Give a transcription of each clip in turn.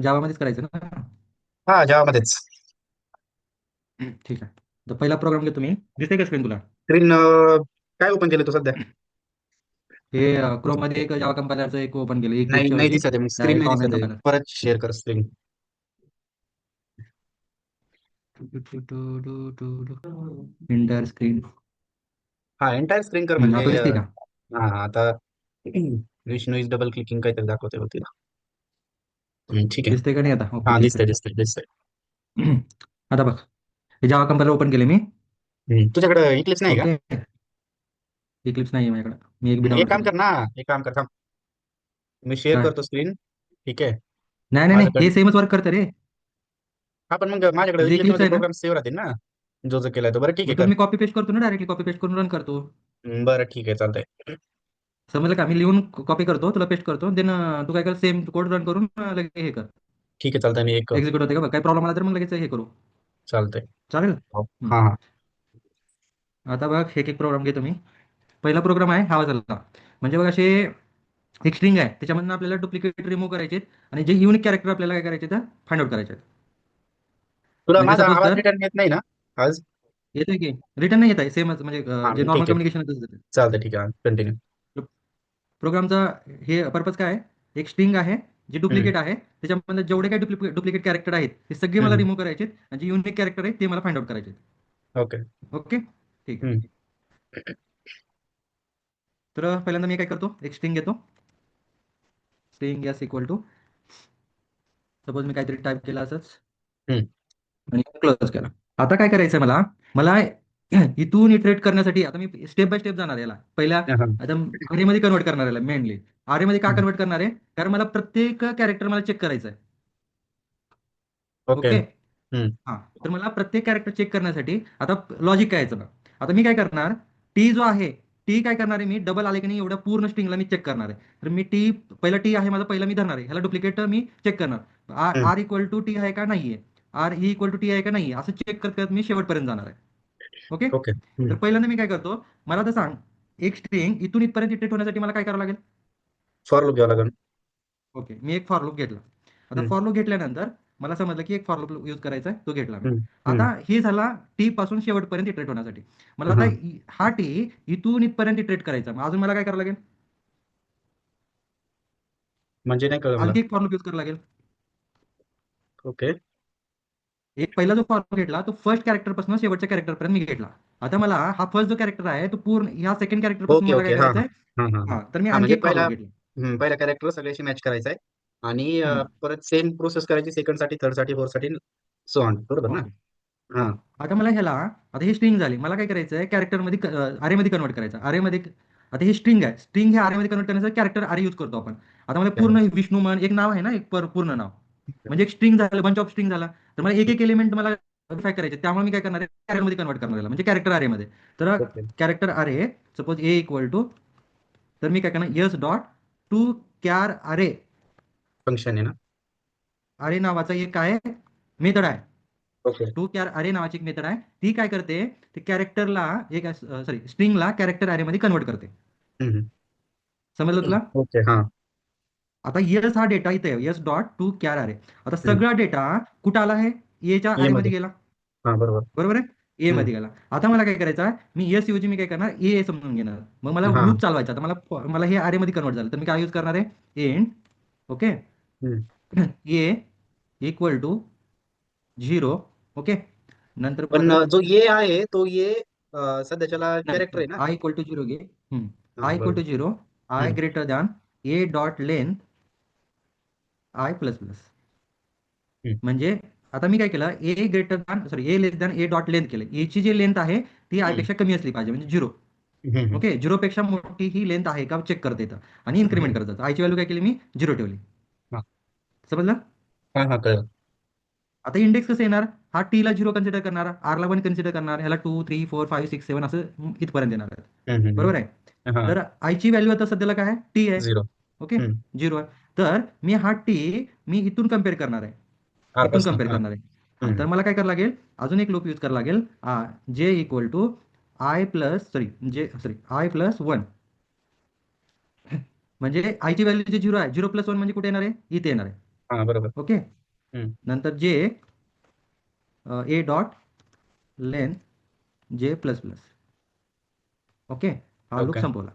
जावामध्येच करायचं ना? हा जावामध्येच. ठीक आहे. तर पहिला प्रोग्राम घेतो मी. दिसते का स्क्रीन तुला? स्क्रीन काय ओपन केलं तू सध्या? हे क्रोम मध्ये एक जावा कंपायलरचं एक ओपन केलं, एक नाही पेजच्या नाही वरती. दिसत आहे, मग स्क्रीन नाही डायरेक्ट ऑनलाईन दिसत आहे, कंपायलर. परत शेअर कर स्क्रीन. Inter screen. हा एंटायर स्क्रीन कर म्हणजे आता दिसते का? हा आता विष्णू इज डबल क्लिकिंग काहीतरी दाखवते होती. ठीक आहे. दिसते का नाही आता? ओके, हा ठीक दिसतंय आहे. दिसतंय दिसतंय. आता बघ, हे जावा कंपायलर ओपन केले मी. तुझ्याकडे इक्लिप्स नाही का? ओके. इक्लिप्स नाही आहे माझ्याकडे. मी एक बी एक डाउनलोड काम केलं. कर ना, एक काम कर थांब, मी शेअर काय? करतो स्क्रीन. ठीक आहे. नाही नाही नाही, माझ्याकडे हे सेमच वर्क करतं रे. हा पण मग माझ्याकडे तुझं इक्लिप्स इक्लिप्स मध्ये आहे ना? प्रोग्राम सेव्ह राहतील ना, जो जो केलाय तो. बरं ठीक आहे मग तुला कर. मी कॉपी पेस्ट करतो ना, डायरेक्टली कॉपी पेस्ट करून रन करतो. बरं ठीक आहे चालतंय. समजलं का? मी लिहून कॉपी करतो, तुला पेस्ट करतो, देन तू काय कर, सेम कोड रन करून लगेच हे कर. ठीक आहे चालतंय, मी एक एक्झिक्यूट होते का बघ. काही प्रॉब्लेम आला तर मग लगेच हे करू. चालतंय. चालेल. हो. हा हा. आता बघ, एक एक प्रोग्राम घेतो मी. पहिला प्रोग्राम आहे हा वाला. म्हणजे बघ, असे एक स्ट्रिंग आहे, त्याच्यामधून आपल्याला डुप्लिकेट रिमूव्ह करायचे आहेत आणि जे युनिक कॅरेक्टर आपल्याला काय करायचे तर फाइंड आउट करायचे आहेत. तुला म्हणजे माझा सपोज आवाज कर, रिटर्न येत नाही ना आज? येतोय की रिटर्न नाही येत आहे, सेमच म्हणजे हा जे मग नॉर्मल ठीक आहे. कम्युनिकेशन आहे. चालतंय ठीक आहे कंटिन्यू. प्रोग्रामचा हे पर्पज काय आहे? एक स्ट्रिंग आहे जे हम्म डुप्लिकेट आहे, त्याच्यामध्ये जेवढे काही डुप्लिकेट कॅरेक्टर आहेत ते सगळे मला हम्म. रिमूव्ह करायचे आहेत आणि जे युनिक कॅरेक्टर आहेत ते मला फाइंड आउट करायचे आहेत. ओके. ओके, ठीक आहे. हम्म तर पहिल्यांदा मी काय करतो, एक स्ट्रिंग घेतो. String s equal to, suppose मी काहीतरी टाईप केलं असंच हम्म. आणि क्लोज केला. आता काय करायचं मला, मला इथून इटरेट करण्यासाठी आता मी स्टेप बाय स्टेप जाणार याला. पहिल्या हा. आता मध्ये कन्वर्ट करणार याला मेनली. मध्ये का हम्म. कन्वर्ट करणार आहे? कारण मला प्रत्येक कॅरेक्टर मला चेक करायचं आहे. ओके. ओके. हम्म हां. तर मला प्रत्येक कॅरेक्टर चेक करण्यासाठी आता लॉजिक काय यायचं बघ. आता मी काय करणार, टी जो आहे, टी काय करणार आहे, मी डबल आले की नाही एवढ्या पूर्ण स्ट्रिंगला मी चेक करणार आहे. तर मी टी, पहिला टी आहे माझा, पहिला मी धरणार आहे ह्याला डुप्लिकेट मी चेक करणार. R hmm. R equal to T आहे का नाही आहे, R E equal to T आहे का नाही आहे, असं चेक करत करत मी शेवटपर्यंत जाणार आहे. ओके. ओके. तर पहिल्यांदा मी काय करतो, मला तर सांग, एक स्ट्रिंग इथून इथपर्यंत इटरेट होण्यासाठी मला काय करावं लागेल? फॉर लूप घ्यावं लागेल. ओके, मी एक फॉर लूप घेतला. आता हम्म फॉर लूप घेतल्यानंतर मला समजलं की एक फॉर लूप यूज करायचा आहे, तो घेतला मी. हम्म आता हम्म. ही झाला टी पासून शेवटपर्यंत इटरेट होण्यासाठी. मला आता हा हा टी इथून इथपर्यंत इटरेट करायचा, मग अजून मला काय करावं लागेल? म्हणजे नाही कळलं मला. आणखी एक फॉर लूप यूज करावं लागेल. ओके एक पहिला जो फॉर लूप घेतला तो फर्स्ट कॅरेक्टर पासून शेवटच्या कॅरेक्टर पर्यंत मी घेतला. आता मला हा फर्स्ट जो कॅरेक्टर आहे तो पूर्ण ह्या सेकंड कॅरेक्टर पासून ओके मला काय ओके. हा करायचं हा आहे? हा हा हा. हा, तर मी हा आणखी म्हणजे एक फॉर पहिला लूप घेतला. पहिला कॅरेक्टर सगळ्याशी मॅच करायचा आहे, आणि हम्म. परत सेम प्रोसेस करायची सेकंड साठी, थर्ड साठी, फोर्थ साठी, सो ऑन, बरोबर ना? ओके. हा. हां. आता मला ह्याला, आता ही स्ट्रिंग झाली. मला काय करायचं आहे, कॅरेक्टरमध्ये अरेमध्ये कन्वर्ट करायचं. अरेमध्ये आता ही स्ट्रिंग आहे. स्ट्रिंग हे अरेमध्ये कन्वर्ट करण्याचं कॅरेक्टर अरे यूज करतो आपण. आता मला Okay. पूर्ण विष्णू म्हण, एक नाव आहे ना, एक पूर्ण नाव. म्हणजे एक स्ट्रिंग झालं, बंच ऑफ स्ट्रिंग झाला. तर मला एक एक एलिमेंट मला व्हेरीफाय करायचे. त्यामुळे मी काय करणार आहे, अरेमध्ये कन्वर्ट करणार याला, म्हणजे कॅरेक्टर अरेमध्ये. तर ओके. कॅरेक्टर अरे, सपोज ए इक्वल टू, तर मी काय करणार, यस डॉट टू कॅर अरे. फंक्शन आहे ना? अरे नावाचा एक काय मेथड आहे. ओके. टू कॅर अरे नावाची एक मेथड आहे. ती काय करते, ते कॅरेक्टरला एक सॉरी स्ट्रिंगला कॅरेक्टर अरेमध्ये कन्वर्ट करते. समजलं तुला? ओके. हा. आता यस हा डेटा इथे यस डॉट टू कॅर अरे. आता हम्म. सगळा डेटा कुठं आला आहे? एच्या ए अरेमध्ये मध्ये. गेला. हा बरोबर. बरोबर आहे, ए हम्म. मध्ये गेला. आता मला काय करायचं आहे, मी यस ऐवजी मी काय करणार, ए समजून घेणार. मग मला हा. लूप चालवायचा. आता मला मला हे अरेमध्ये कन्वर्ट झालं, तर मी काय यूज करणार आहे, एंड. ओके. हम्म. ए इक्वल टू 0. ओके. नंतर पण परत जो ये आहे तो ये सध्याच्याला कॅरेक्टर नाही, आहे ना? आय इक्वल टू झिरो घे. हा आय इक्वल बरोबर. To zero, i hmm. Greater than a dot length I plus plus. Hmm. म्हणजे आता मी काय केलं, a greater than sorry a less than a dot length केलं. एची जी लेंथ आहे ती आय हम्म. पेक्षा कमी असली पाहिजे, म्हणजे 0. हम्म. ओके, 0 पेक्षा मोठी ही लेंथ आहे का चेक करता येतं आणि इन्क्रीमेंट हम्म. करत जातं. आयची व्हॅल्यू काय केली मी, 0 ठेवली. हा समजलं? हा हा कळलं. आता इंडेक्स कसं येणार, हा टी ला 0 कन्सिडर करणार, आर ला 1 कन्सिडर करणार, ह्याला 2 3 4 5 6 7 असं इथपर्यंत येणार आहे. बरोबर आहे. हा. तर आयची व्हॅल्यू आता सध्याला काय आहे, टी आहे. 0. ओके, हम्म. 0 आहे. तर मी हा टी मी इथून कम्पेअर करणार आहे. आर इथून पासून कम्पेअर हा. करणार आहे. हां, तर हम्म. मला काय करावं लागेल, अजून एक लूप यूज करावं लागेल. J equal to I plus sorry J sorry I plus 1. म्हणजे आयची व्हॅल्यू जे 0 आहे, 0 प्लस 1 म्हणजे कुठे येणार आहे, इथे येणार आहे. हा बरोबर. ओके. हम्म. नंतर जे ए डॉट लेंथ जे प्लस प्लस. ओके. हा लूप ओके. संपवला.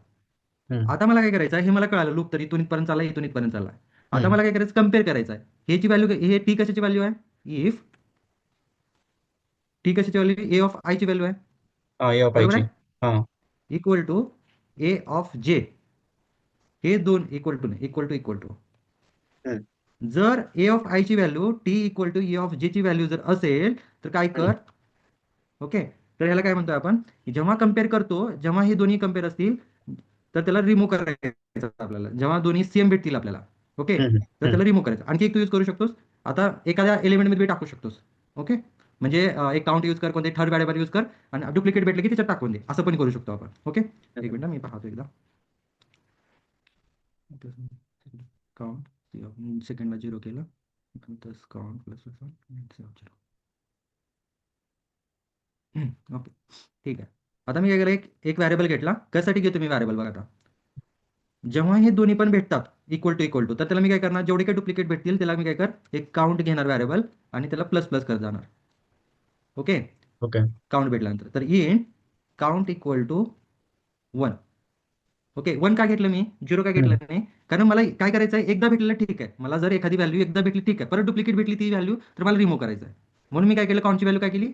हम्म. आता मला काय करायचं आहे, हे मला कळालं लूप तर इथून इथपर्यंत चालला, इथून इथपर्यंत चालला. आता हम्म. मला काय करायचं, कम्पेअर करायचं आहे. ह्याची व्हॅल्यू, हे टी कशाची व्हॅल्यू आहे, इफ टी कशाची व्हॅल्यू, ए ऑफ आय ची व्हॅल्यू आहे. हा ये बरोबर पाहिजे. आहे. हा. Equal to A of J. हे दोन इक्वल टू नाही, इक्वल टू. हम्म. जर ए ऑफ आय ची value T equal to A of J ची व्हॅल्यू जर असेल तर काय हम्म. कर. ओके. तर ह्याला काय म्हणतो आपण, की जेव्हा कम्पेअर करतो, जेव्हा हे दोन्ही कम्पेअर असतील तर त्याला रिमूव्ह करायचं आपल्याला, जेव्हा दोन्ही सेम भेटतील आपल्याला. ओके. हम्म. तर हम्म. त्याला रिमूव्ह करायचं. आणखी एक तू यूज करू शकतोस. आता एखाद्या एलिमेंटमध्ये टाकू शकतोस. ओके. म्हणजे एक काउंट यूज कर, कोणते थर्ड व्हॅरिएबल यूज कर, आणि डुप्लिकेट भेटले की त्याच्यात टाकून दे, असं पण करू शकतो आपण. ओके. एक मिनिट मी पाहतो एकदा. काउंट सेकंडला 0 केलं, नंतर काउंट प्लस ओके. ठीक आहे. आता मी काय केलं, एक व्हॅरिएबल घेतला. कशासाठी घेतो मी व्हॅरिएबल बघा आता. जेव्हा हे दोन्ही पण भेटतात इक्वल टू तर त्याला मी काय करणार, जेवढे काही डुप्लिकेट भेटतील त्याला मी काय कर, एक काउंट घेणार व्हॅरिएबल, आणि त्याला प्लस प्लस करत जाणार. ओके. ओके. काउंट भेटल्यानंतर तर in count equal to 1. Okay. 1 का घेतलं मी, 0 का घेतलं हम्म. नाही, कारण मला काय करायचं आहे, एकदा भेटलेलं ठीक आहे. मला जर एखादी व्हॅल्यू एकदा भेटली ठीक आहे, परत डुप्लिकेट भेटली ती व्हॅल्यू तर मला रिमूव्ह करायचं आहे. म्हणून मी काय केलं, काउंटची व्हॅल्यू काय केली.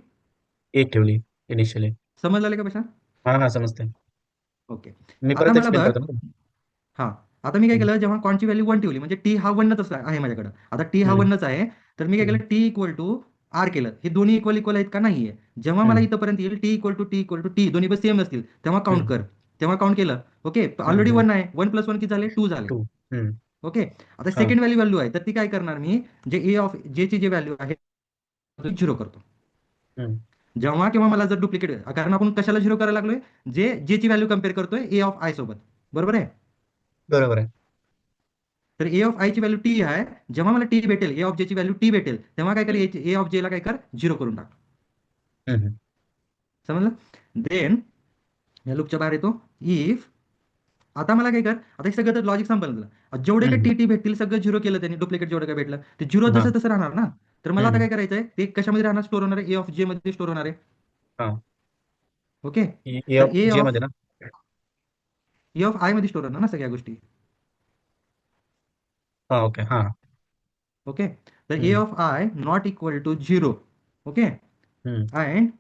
एक ठेवली इनिशियली. समजलं का पेशा. हा हा समजते. ओके. मी आता परत मला एक्सप्लेन बघ. करतो ना. हां. आता मी काय हम्म. केलं, जेव्हा कॉनची व्हॅल्यू 1 ठेवली, म्हणजे टी हा 1च आहे माझ्याकडे. आता टी हा हम्म. 1च आहे, तर मी काय हम्म. केलं, टी इक्वल टू आर केलं. हे दोन्ही इक्वल आहेत का, नाहीये. जेव्हा मला हम्म. इथपर्यंत येईल टी इक्वल टू टी दोन्ही पण सेम असतील, तेव्हा काउंट हम्म. कर. तेव्हा काउंट केलं. ओके. ऑलरेडी हम्म. 1 आहे, 1 प्लस 1 किती झाले, 2 झाले. टू. हम्म. ओके. आता हा. सेकंड व्हॅल्यू आहे, तर ती काय करणार मी, जे ए ऑफ जे ची जे व्हॅल्यू आहे 0 करतो. हम्म. जेव्हा किंवा मला जर डुप्लिकेट, कारण आपण कशाला 0 करायला लागलोय, जे ची व्हॅल्यू कम्पेअर करतोय ए ऑफ आय सोबत. बरोबर आहे. बरोबर आहे. तर ए ऑफ आय ची व्हॅल्यू टी आहे. जेव्हा मला टी भेटेल, ए ऑफ जे ची व्हॅल्यू टी भेटेल, तेव्हा काय कर, हम्म. ए ऑफ जे ला काय कर, 0 करून टाक. हम्म. समजलं. देन या लूपच्या बाहेर येतो. इफ आता मला काय कर, आता हे सगळं तर लॉजिक संपलं तुला, जेवढे काही हम्म. टी टी भेटतील सगळं 0 केलं त्यांनी, डुप्लिकेट जेवढं काय भेटलं ते 0 हा. जसं तसं राहणार ना. तर मला आता हम्म. काय करायचं आहे, ते कशामध्ये राहणार, स्टोर होणार आहे, ए ऑफ जे मध्ये स्टोर होणार आहे. हा. ओके. ए तर ऑफ जे मध्ये ना. ए ऑफ आय मध्ये स्टोर होणार ना सगळ्या गोष्टी. हा ओके. हा. ओके. तर A hmm. Of I not equal to 0. Okay. Hmm. And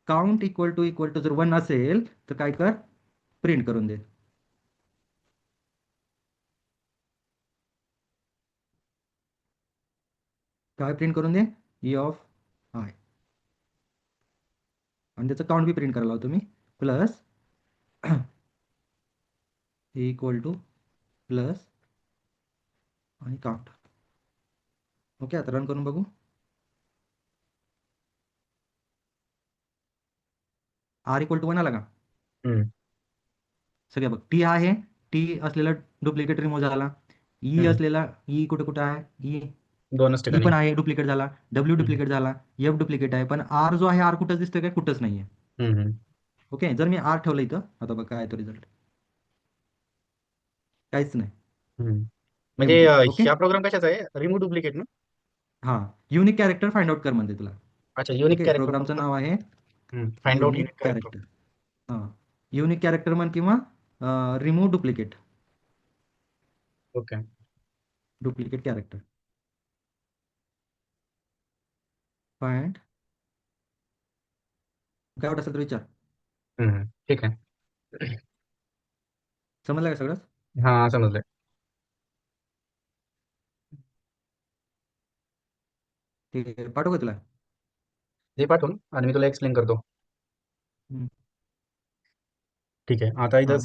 count equal to जर 1 असेल तर काय कर, प्रिंट करून दे. काय प्रिंट करून दे, ई ऑफ आय. आणि त्याचं काउंट बी प्रिंट करायला लावतो मी. प्लस इक्वल टू प्लस आणि काउंट. ओके. आता रन करून बघू. आर इक्वल टू 1 आला का. हम्म. सगळ्या बघ, टी आहे, टी असलेला डुप्लिकेट रिमूव्ह झाला. ई हम्म. असलेला, ई कुठे कुठे आहे, ई, दोनच ई ठिकाणी. पण आहे डुप्लिकेट झाला. डब्ल्यू हम्म. डुप्लिकेट झाला. एफ डुप्लिकेट आहे, पण आर जो आहे, आर कुठंच दिसतोय काय, कुठंच नाहीये. हम्म. हम्म. ओके. जर मी आर ठेवलं इथं, आता बघ काय तो रिझल्ट, काहीच नाही. हम्म. म्हणजे एम्प्टी. ओके. ह्या प्रोग्राम कशाचा आहे, रिमूव्ह डुप्लिकेट ना. हां. युनिक कॅरेक्टर फाइंड आउट कर म्हणते तुला. अच्छा युनिक ओके. कॅरेक्टर प्रोग्रामचं फक्त. नाव आहे find out unique unique character. Character. हां. युनिक कॅरेक्टर म्हण, किंवा remove duplicate. Okay. Duplicate character find. काय वाटत असेल तर विचार. ठीक आहे. समजलं का सगळं. हा समजलंय. ठीक आहे, पाठवू का तुला. ते पाठवून आणि मी तुला एक्सप्लेन करतो. हम्म. ठीक आहे. आता इथं हां बोल.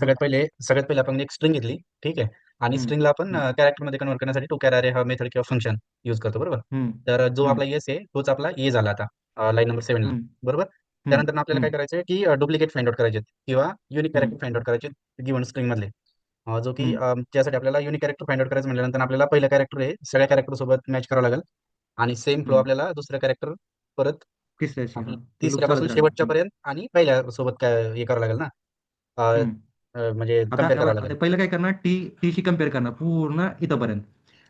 सगळ्यात पहिले आपण एक स्ट्रिंग घेतली. ठीक आहे. आणि हम्म. स्ट्रिंगला आपण हम्म. कॅरेक्टरमध्ये कन्वर्ट करण्यासाठी टू कॅर अरे हा मेथड किंवा फंक्शन यूज करतो बरोबर. हम्म. तर जो हम्म. आपला येस आहे तोच आपला ए झाला आता लाईन नंबर 7 ला. हम्म. बरोबर. हम्म. त्यानंतर आपल्याला काय हम्म. करायचं आहे की डुप्लिकेट फाइंड आउट करायचे किंवा युनिक हम्म. कॅरेक्टर फाइंड आउट करायचे गिवन स्ट्रिंग मधले. जो की हम्म. त्यासाठी आपल्याला युनिक कॅरेक्टर फाइंड आउट करायचं म्हटल्यानंतर आपल्याला पहिलं कॅरेक्टर आहे सगळ्या कॅरेक्टर सोबत मॅच करावं लागेल. आणि सेम फ्लो हम्म. आपल्याला दुसरं कॅरेक्टर परत तिसऱ्याशी, हां, आपलं ते लूप चालत तिसऱ्यापासून राहणार. शेवटच्या पर्यंत आणि पहिल्या सोबत काय हे करावं लागेल ना. अ, हम्म. म्हणजे आता कम्पेअर करावं लागेल. आता पहिलं काय करणार, टी टीशी कम्पेअर करणार पूर्ण इथंपर्यंत.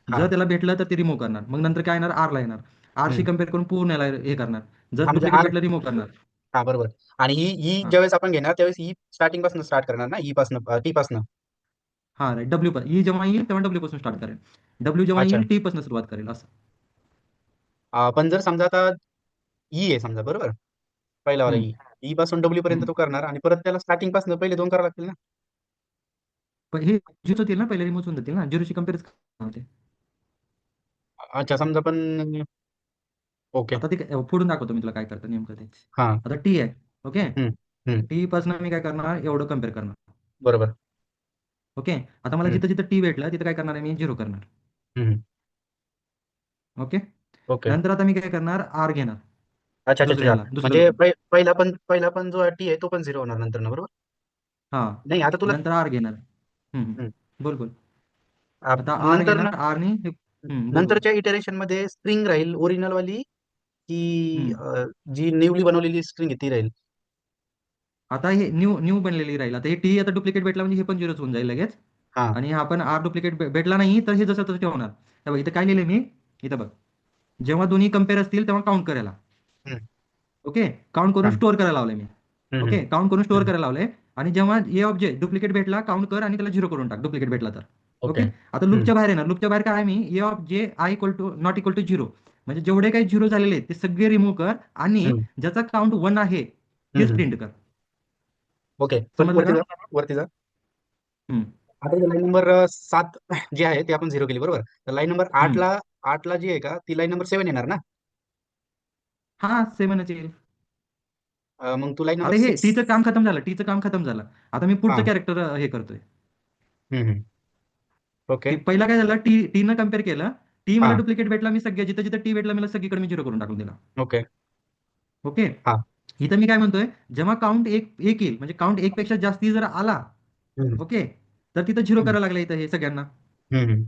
हा जर त्याला भेटलं तर ते रिमूव्ह करणार, मग नंतर काय येणार, आर ला येणार, आरशी हम्म. कम्पेअर करून पूर्ण याला हे करणार, जर हा म्हणजे डुप्लिकेट आर, भेटलं रिमूव्ह करणार. हा बरोबर. आणि ही हा ज्यावेळेस आपण घेणार त्यावेळेस ही स्टार्टिंग पासून स्टार्ट करणार ना, ई पासून टी पासून. हा राईट, डब्ल्यू पण ई जेव्हा येईल तेव्हा डब्ल्यू पासून स्टार्ट करेल, डब्ल्यू जेव्हा अच्छा. येईल टी पासून सुरुवात करेल असं. पण जर समजा आता ई आहे समजा, बरोबर, पहिला वाला हम्म, ई, ई पासून डब्ल्यू पर्यंत हम्म. तो करणार आणि परत त्याला स्टार्टिंग पासून पहिले दोन करावं लागतील ना. पण हे झिरो होतील ना, पहिले रिमूव्ह होऊन जातील ना, झिरोशी कम्पेअर होते. अच्छा समजा पण. ओके. आता ते पुढून दाखवतो मी तुला काय करतं नेमकं ते. हा. आता टी आहे, ओके, हम्म. हम्म. टी पासून मी काय करणार, एवढं कम्पेअर करणार. बरोबर. ओके, आता मला हम्म. जिथं जिथं टी भेटलं तिथं काय करणार आहे, मी झिरो करणार. हम्म. Okay, okay. नंतर आता मी काय करणार, आर घेणार अच्छा अच्छा दुसऱ्या अच्छा. ह्याला, दुसऱ्या म्हणजे लो. पहिला पण जो टी आहे तो पण झिरो होणार नंतर ना, बरोबर. हा, नाही आता तुला. नंतर आर घेणार. हम्म. बोल बोल. आता आर नंतर घेणार, ना, आरनी बोल बोल. नंतरच्या इटरेशन मध्ये स्ट्रिंग राहील ओरिजिनल वाली की हम्म. जी न्यूली बनवलेली स्ट्रिंग आहे ती राहील. आता हे न्यू न्यू बनलेली राहील, आता हे टी आता डुप्लिकेट भेटला म्हणजे हे पण झिरोच होऊन जाईल लगेच. हा. आणि हा पण आर डुप्लिकेट भेटला नाही तर हे जसं तसं ठेवणार. हे बघ इथं काय लिहिलंय मी, इथं बघ, जेव्हा दोन्ही कम्पेअर असतील तेव्हा काउंट करायला. हम्म. ओके, काउंट करून छान. स्टोअर करायला लावलंय मी. हम्म. ओके, काउंट करून स्टोअर हम्म. करायला लावलंय. आणि जेव्हा ए ऑब्जेक्ट डुप्लिकेट भेटला काउंट कर आणि त्याला झिरो करून टाक डुप्लिकेट भेटला तर. ओके. ओके, आता हम्म. लूपच्या बाहेर येणार, लूपच्या बाहेर काय आहे, मी A of J I equal to not equal to zero, म्हणजे जेवढे काही झिरो झालेले आहेत ते सगळे रिमूव्ह कर आणि हम्म. ज्याचा काउंट वन आहे तेच हम्म. प्रिंट कर. ओके पण समजलं वरती का? जा. वरती जा. हम्म, आता लाईन नंबर 7 जी आहे ते आपण झिरो केली, बरोबर. तर लाईन नंबर 8 हम्म. ला, 8 ला जी आहे का ती लाईन नंबर 7 येणार ना. हा, सेव्हनच येईल. मग तू लाईन नंबर आता हे 6. टीचं काम खतम झालं, टीचं काम खतम झालं. आता मी हा. पुढचं कॅरेक्टर हे करतोय. हम्म. ओके. टी पहिला काय झालं, टीनं कम्पेअर केलं, टी मला हा. डुप्लिकेट भेटला, मी सगळ्या जिथं जिथं टी भेटला मला सगळीकडे मी झिरो करून टाकून दिला. ओके. ओके, हा. इथं मी काय म्हणतोय, जेव्हा काउंट एक एक येईल म्हणजे काउंट एक पेक्षा जास्ती जर आला, हम्म. ओके, तर तिथं झिरो हम्म. करायला लागलं इथं हे सगळ्यांना. हम्म.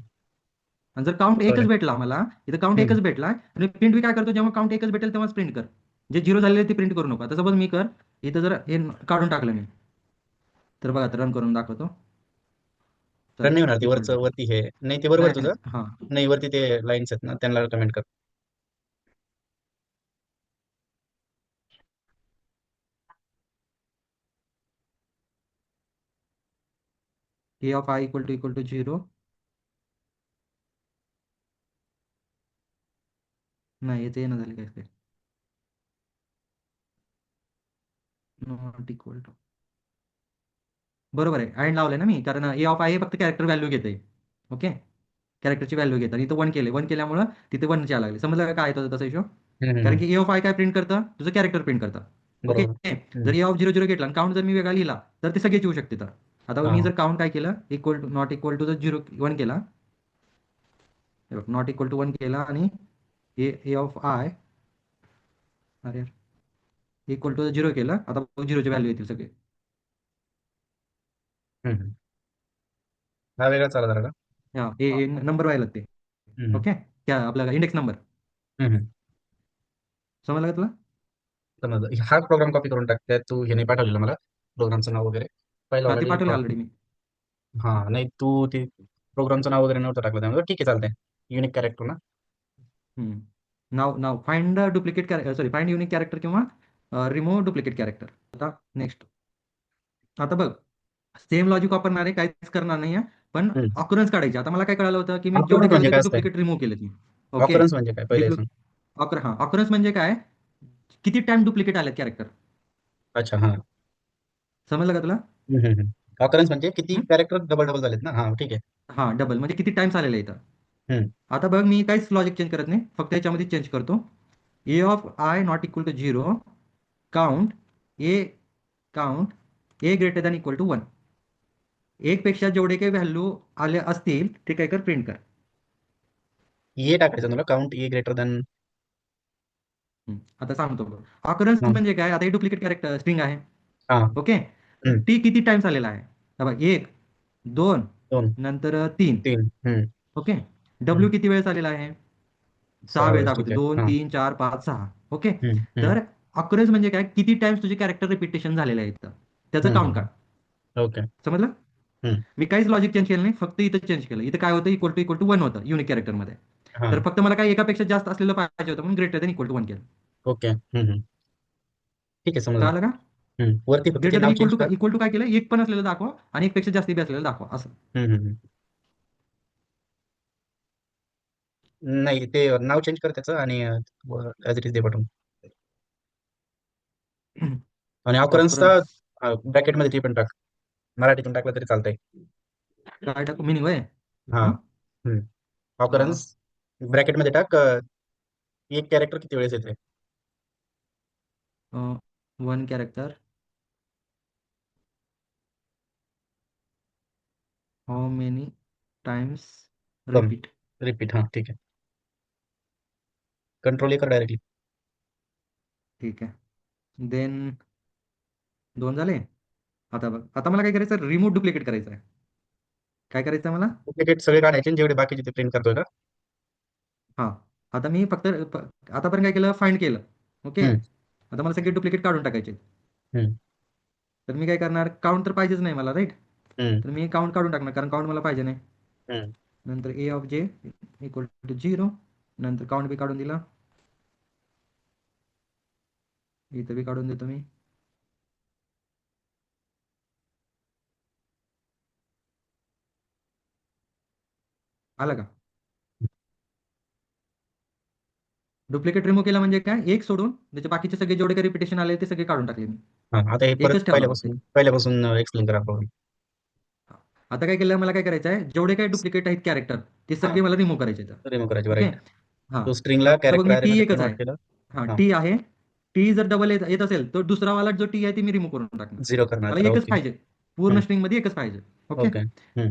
आणि जर काउंट एकच कळलं. भेटला मला, इथं काउंट हम्म. एकच भेटला आणि प्रिंट मी काय करतो, जेव्हा काउंट एकच भेटेल तेव्हाच प्रिंट कर, जे झिरो झालेले ते प्रिंट करू नका. आता सपोज मी कर, इथं जर हे काढून टाकलं मी, तर बघा आता रन करून दाखवतो. रन तर नाही होणार ती इक्वल वरचं, टू, वरती हे नाही ते बरोबर नाही तुझं. हां, नाही वरती ते लाईन्स आहेत ना त्यांना कमेंट कर. A of I equal to zero, नाही याचं येणं झालं काय काय, नॉट इक्वल टू, बरोबर आहे, अँड लावलंय ना मी, कारण ए ऑफ आय हे फक्त कॅरेक्टर व्हॅल्यू घेते. ओके, कॅरेक्टरची व्हॅल्यू घेतात, इथं वन केले, वन केल्यामुळं तिथे वन यायला लागले. समजलं का काय येतं तसा हिशोब. कारण हम्म. की ए ऑफ आय काय प्रिंट करतं, तुझं कॅरेक्टर प्रिंट करतं. ओके, बरोबर. जर हम्म. ए ऑफ झिरो झिरो घेतला आणि काउंट जर मी वेगळा लिहिला तर ते सगळेच येऊ शकते. तर आता मी हा. जर काउंट काय केलं, equal to not equal to जर झिरो वन केला, नॉट इक्वल टू वन केला आणि ए ए ऑफ आय, अरे इक्वल टू झिरो केलं, आता झिरोची व्हॅल्यू येतील सगळे. हम्म. हा वेगळा चालत राहिला. हा, हे नंबर व्हायला ते. हम्म. ओके, क्या आपला इंडेक्स नंबर, हम्म. समजलं का तुला? समजलं. हा प्रोग्राम कॉपी करून टाक, त्यात तू हे नाही पाठवलेलं मला प्रोग्रामचं नाव वगैरे. पहिला हा, वाला ते डिलीट पाठवलं कर. ऑलरेडी मी. हा नाही तू ते प्रोग्रामचं नाव वगैरे नव्हतं टाकलं त्यामध्ये. ठीक आहे चालतंय. युनिक कॅरेक्टर ना. नाव नाव find duplicate sorry, find unique character किंवा रिमूव्ह डुप्लिकेट कॅरेक्टर. आता नेक्स्ट, आता बघ, सेम लॉजिक वापरणार आहे, काहीच करणार नाही आहे, पण हम्म. ऑकरन्स काढायचे. आता मला काय कळालं होतं की मी जेवढे ऑकरन्स काढले म्हणजे काय ते असतंय? डुप्लिकेट रिमूव्ह केलेत मी. ओके, ऑकरन्स म्हणजे काय पहिले सांग. हां, ऑकरन्स म्हणजे काय, किती टाइम डुप्लिकेट आलेत कॅरेक्टर. अच्छा हा. समजलं का तुला? ऑकरन्स म्हणजे किती कॅरेक्टर डबल डबल झालेत ना. हा ठीक आहे. हां, डबल म्हणजे किती टाइम्स आलेलं आहे इथं. हम्म. आता बघ, मी काहीच लॉजिक चेंज करत नाही, फक्त याच्यामध्ये चेंज करतो. A of I not equal to zero, count a, count a greater than equal to one, एक पेक्षा जेवढे काही व्हॅल्यू आले असतील ते काय कर, प्रिंट कर. ये टाकायचं तुला काउंट ए ग्रेटर दॅन. आता सांगतो बघ, ऑकरन्स म्हणजे काय, आता हे डुप्लिकेट कॅरेक्टर स्ट्रिंग आहे. हा. ओके, हम्म. टी किती टाइम्स आलेला आहे, हा बघ, एक, दोन, दोन. नंतर तीन. तीन. हम्म. ओके, डब्ल्यू किती वेळेस आलेला आहे, सहा 6 वेळ वेळेस. दाखवते, ठीक आहे. दोन हा. तीन चार पाच सहा. ओके, हम्म. हम्म. तर अक्युरेन्स म्हणजे काय, किती टाइम्स तुझे कॅरेक्टर रिपिटेशन झालेले आहेत त्याचं हम्म. काउंट काढ. ओके. समजलं? हम्म. मी काहीच लॉजिक चेंज केलं नाही, फक्त इथं चेंज केलं. इथं काय होतं, इक्वल टू 1 होतं युनिक कॅरेक्टरमध्ये. हा. तर फक्त मला काय एकापेक्षा जास्त असलेलं पाहिजे होतं, म्हणून ग्रेटर दॅन इक्वल टू 1 केलं. ओके. ठीक आहे, समजलं. कळालं का? वरती फक्त ते ग्रेटर दॅन नाव चेंज कर. इक्वल टू काय केलं, एक पण असलेलं दाखवा आणि एक पेक्षा जास्ती बी असलेलं दाखवा असं. हम्म. नाही, ते नाव चेंज कर त्याचं आणि ॲज इट इज दे पाठवून. आणि ऑकरन्सचा ऑकरन्स ब्रॅकेटमध्ये ती पण टाक. मराठीतून टाकलं तरी चालतंय. काय टाकू, मिनिंग होय. हा. हां ऑकरन्स ब्रॅकेटमध्ये टाक. एक कॅरेक्टर किती वेळेस येते. 1 character how many times come repeat. Repeat. हा, ठीक आहे. कंट्रोल कर डायरेक्टली. ठीक आहे. देन 2 झाले. आता बघ, आता मला काय करायचं, रिमूव्ह डुप्लिकेट करायचं आहे. काय करायचं आहे मला? डुप्लिकेट सगळे काढायचे आणि जेवढे बाकीचे ते प्रिंट करतोय का. हां. आता मी फक्त आतापर्यंत काय केलं, फाइंड केलं. ओके. हम्म. आता मला सगळे डुप्लिकेट काढून टाकायचे. हम्म. तर मी काय करणार, काउंट तर पाहिजेच नाही मला, राईट? हम्म. तर मी काउंट काढून टाकणार, कारण काउंट मला पाहिजे नाही. हम्म. नंतर a of J equal to 0. नंतर काउंट बी काढून दिला. इथं बी काढून देतो मी. आलं का? डुप्लिकेट रिमूव्ह केला म्हणजे काय, एक सोडून त्याचे बाकीचे सगळे जेवढे काही रिपिटेशन आले ते सगळे काढून टाकले मी. हा, आता हे परत एकच ठेवला फक्त एक. पहिल्यापासून एक्सप्लेन करा आपण. हा. आता काय केलं, मला काय करायचं आहे, जेवढे काही डुप्लिकेट आहेत कॅरेक्टर ते सगळे मला रिमूव्ह करायचे आहेत. रिमूव्ह करायचे, ओके. राईट. हां. तो स्ट्रिंगला आता बघ कॅरेक्टर मी टी मध्ये एकच कन्वर्ट आहे. केलं. हां, हा. टी आहे. टी जर डबल येत येत असेल तर दुसरा वाला जो टी आहे ती मी रिमूव्ह करून टाकणार. झिरो करणार मला त्याला. एकच ओके. पाहिजे. पूर्ण स्ट्रिंगमध्ये एकच पाहिजे. ओके. ओके.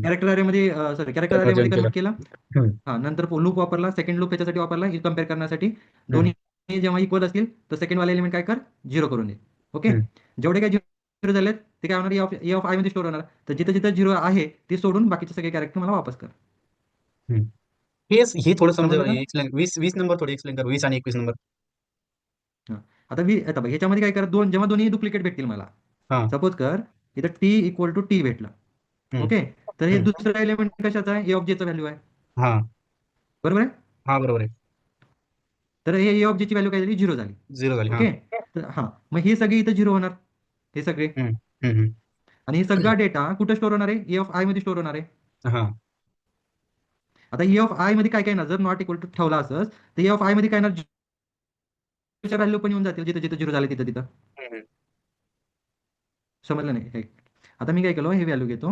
कॅरेक्टर अरेमध्ये सॉरी कॅरेक्टर कॅरेक्टर अरेमध्ये चेंज केलं. कन्वर्ट केला. हम्म. हां. नंतर लूप वापरला. सेकंड लूप ह्याच्यासाठी वापरला, हे कम्पेअर करण्यासाठी. हम्म. दोन्ही जेव्हा इक्वल असतील तर सेकंड वाला एलिमेंट काय कर, 0 करून दे. ओके. हम्म. जेवढे काही 0 झालेत ते काय होणार, ए ऑफ आय मध्ये स्टोअर होणार. तर जिथं जिथं 0 आहे ते सोडून बाकीचे सगळे कॅरेक्टर मला वापस कर. हम्म. हे थोडं समजा, समजलं का? एक्सप्लेन 20 नंबर थोडे एक्सप्लेन कर. 20 आणि 21 नंबर. हां. आता बघ ह्याच्यामध्ये काय कर, जेव्हा दोन्ही डुप्लिकेट भेटतील मला. हा. सपोज कर इथं टी इक्वल टू टी भेटलं. हम्म. ओके. तर हे हम्म. दुसरा एलिमेंट कशाचा आहे, ए ऑफ जेचा व्हॅल्यू आहे. हा. बरोबर आहे. हा, बरोबर आहे. तर हे ए ऑफ जेची व्हॅल्यू काय झाली, 0 झाली. झिरो झाली. हा. ओके. तर हां, मग हे सगळे इथं 0 होणार, हे सगळे. हम्म. हम्म. आणि हे सगळा डेटा कुठं स्टोअर होणार आहे, ए ऑफ आय मध्ये स्टोअर होणार आहे. हा. आता ए ऑफ आय मध्ये काय काय येणार, जर नॉट इक्वल टू ठेवला असंच तर ए ऑफ आय मध्ये काय येणार, व्हॅल्यू पण येऊन जातील जिथं जिथं 0 झाले तिथं तिथं. हम्म. समजलं नाही हे? आता मी काय केलं, हे व्हॅल्यू घेतो,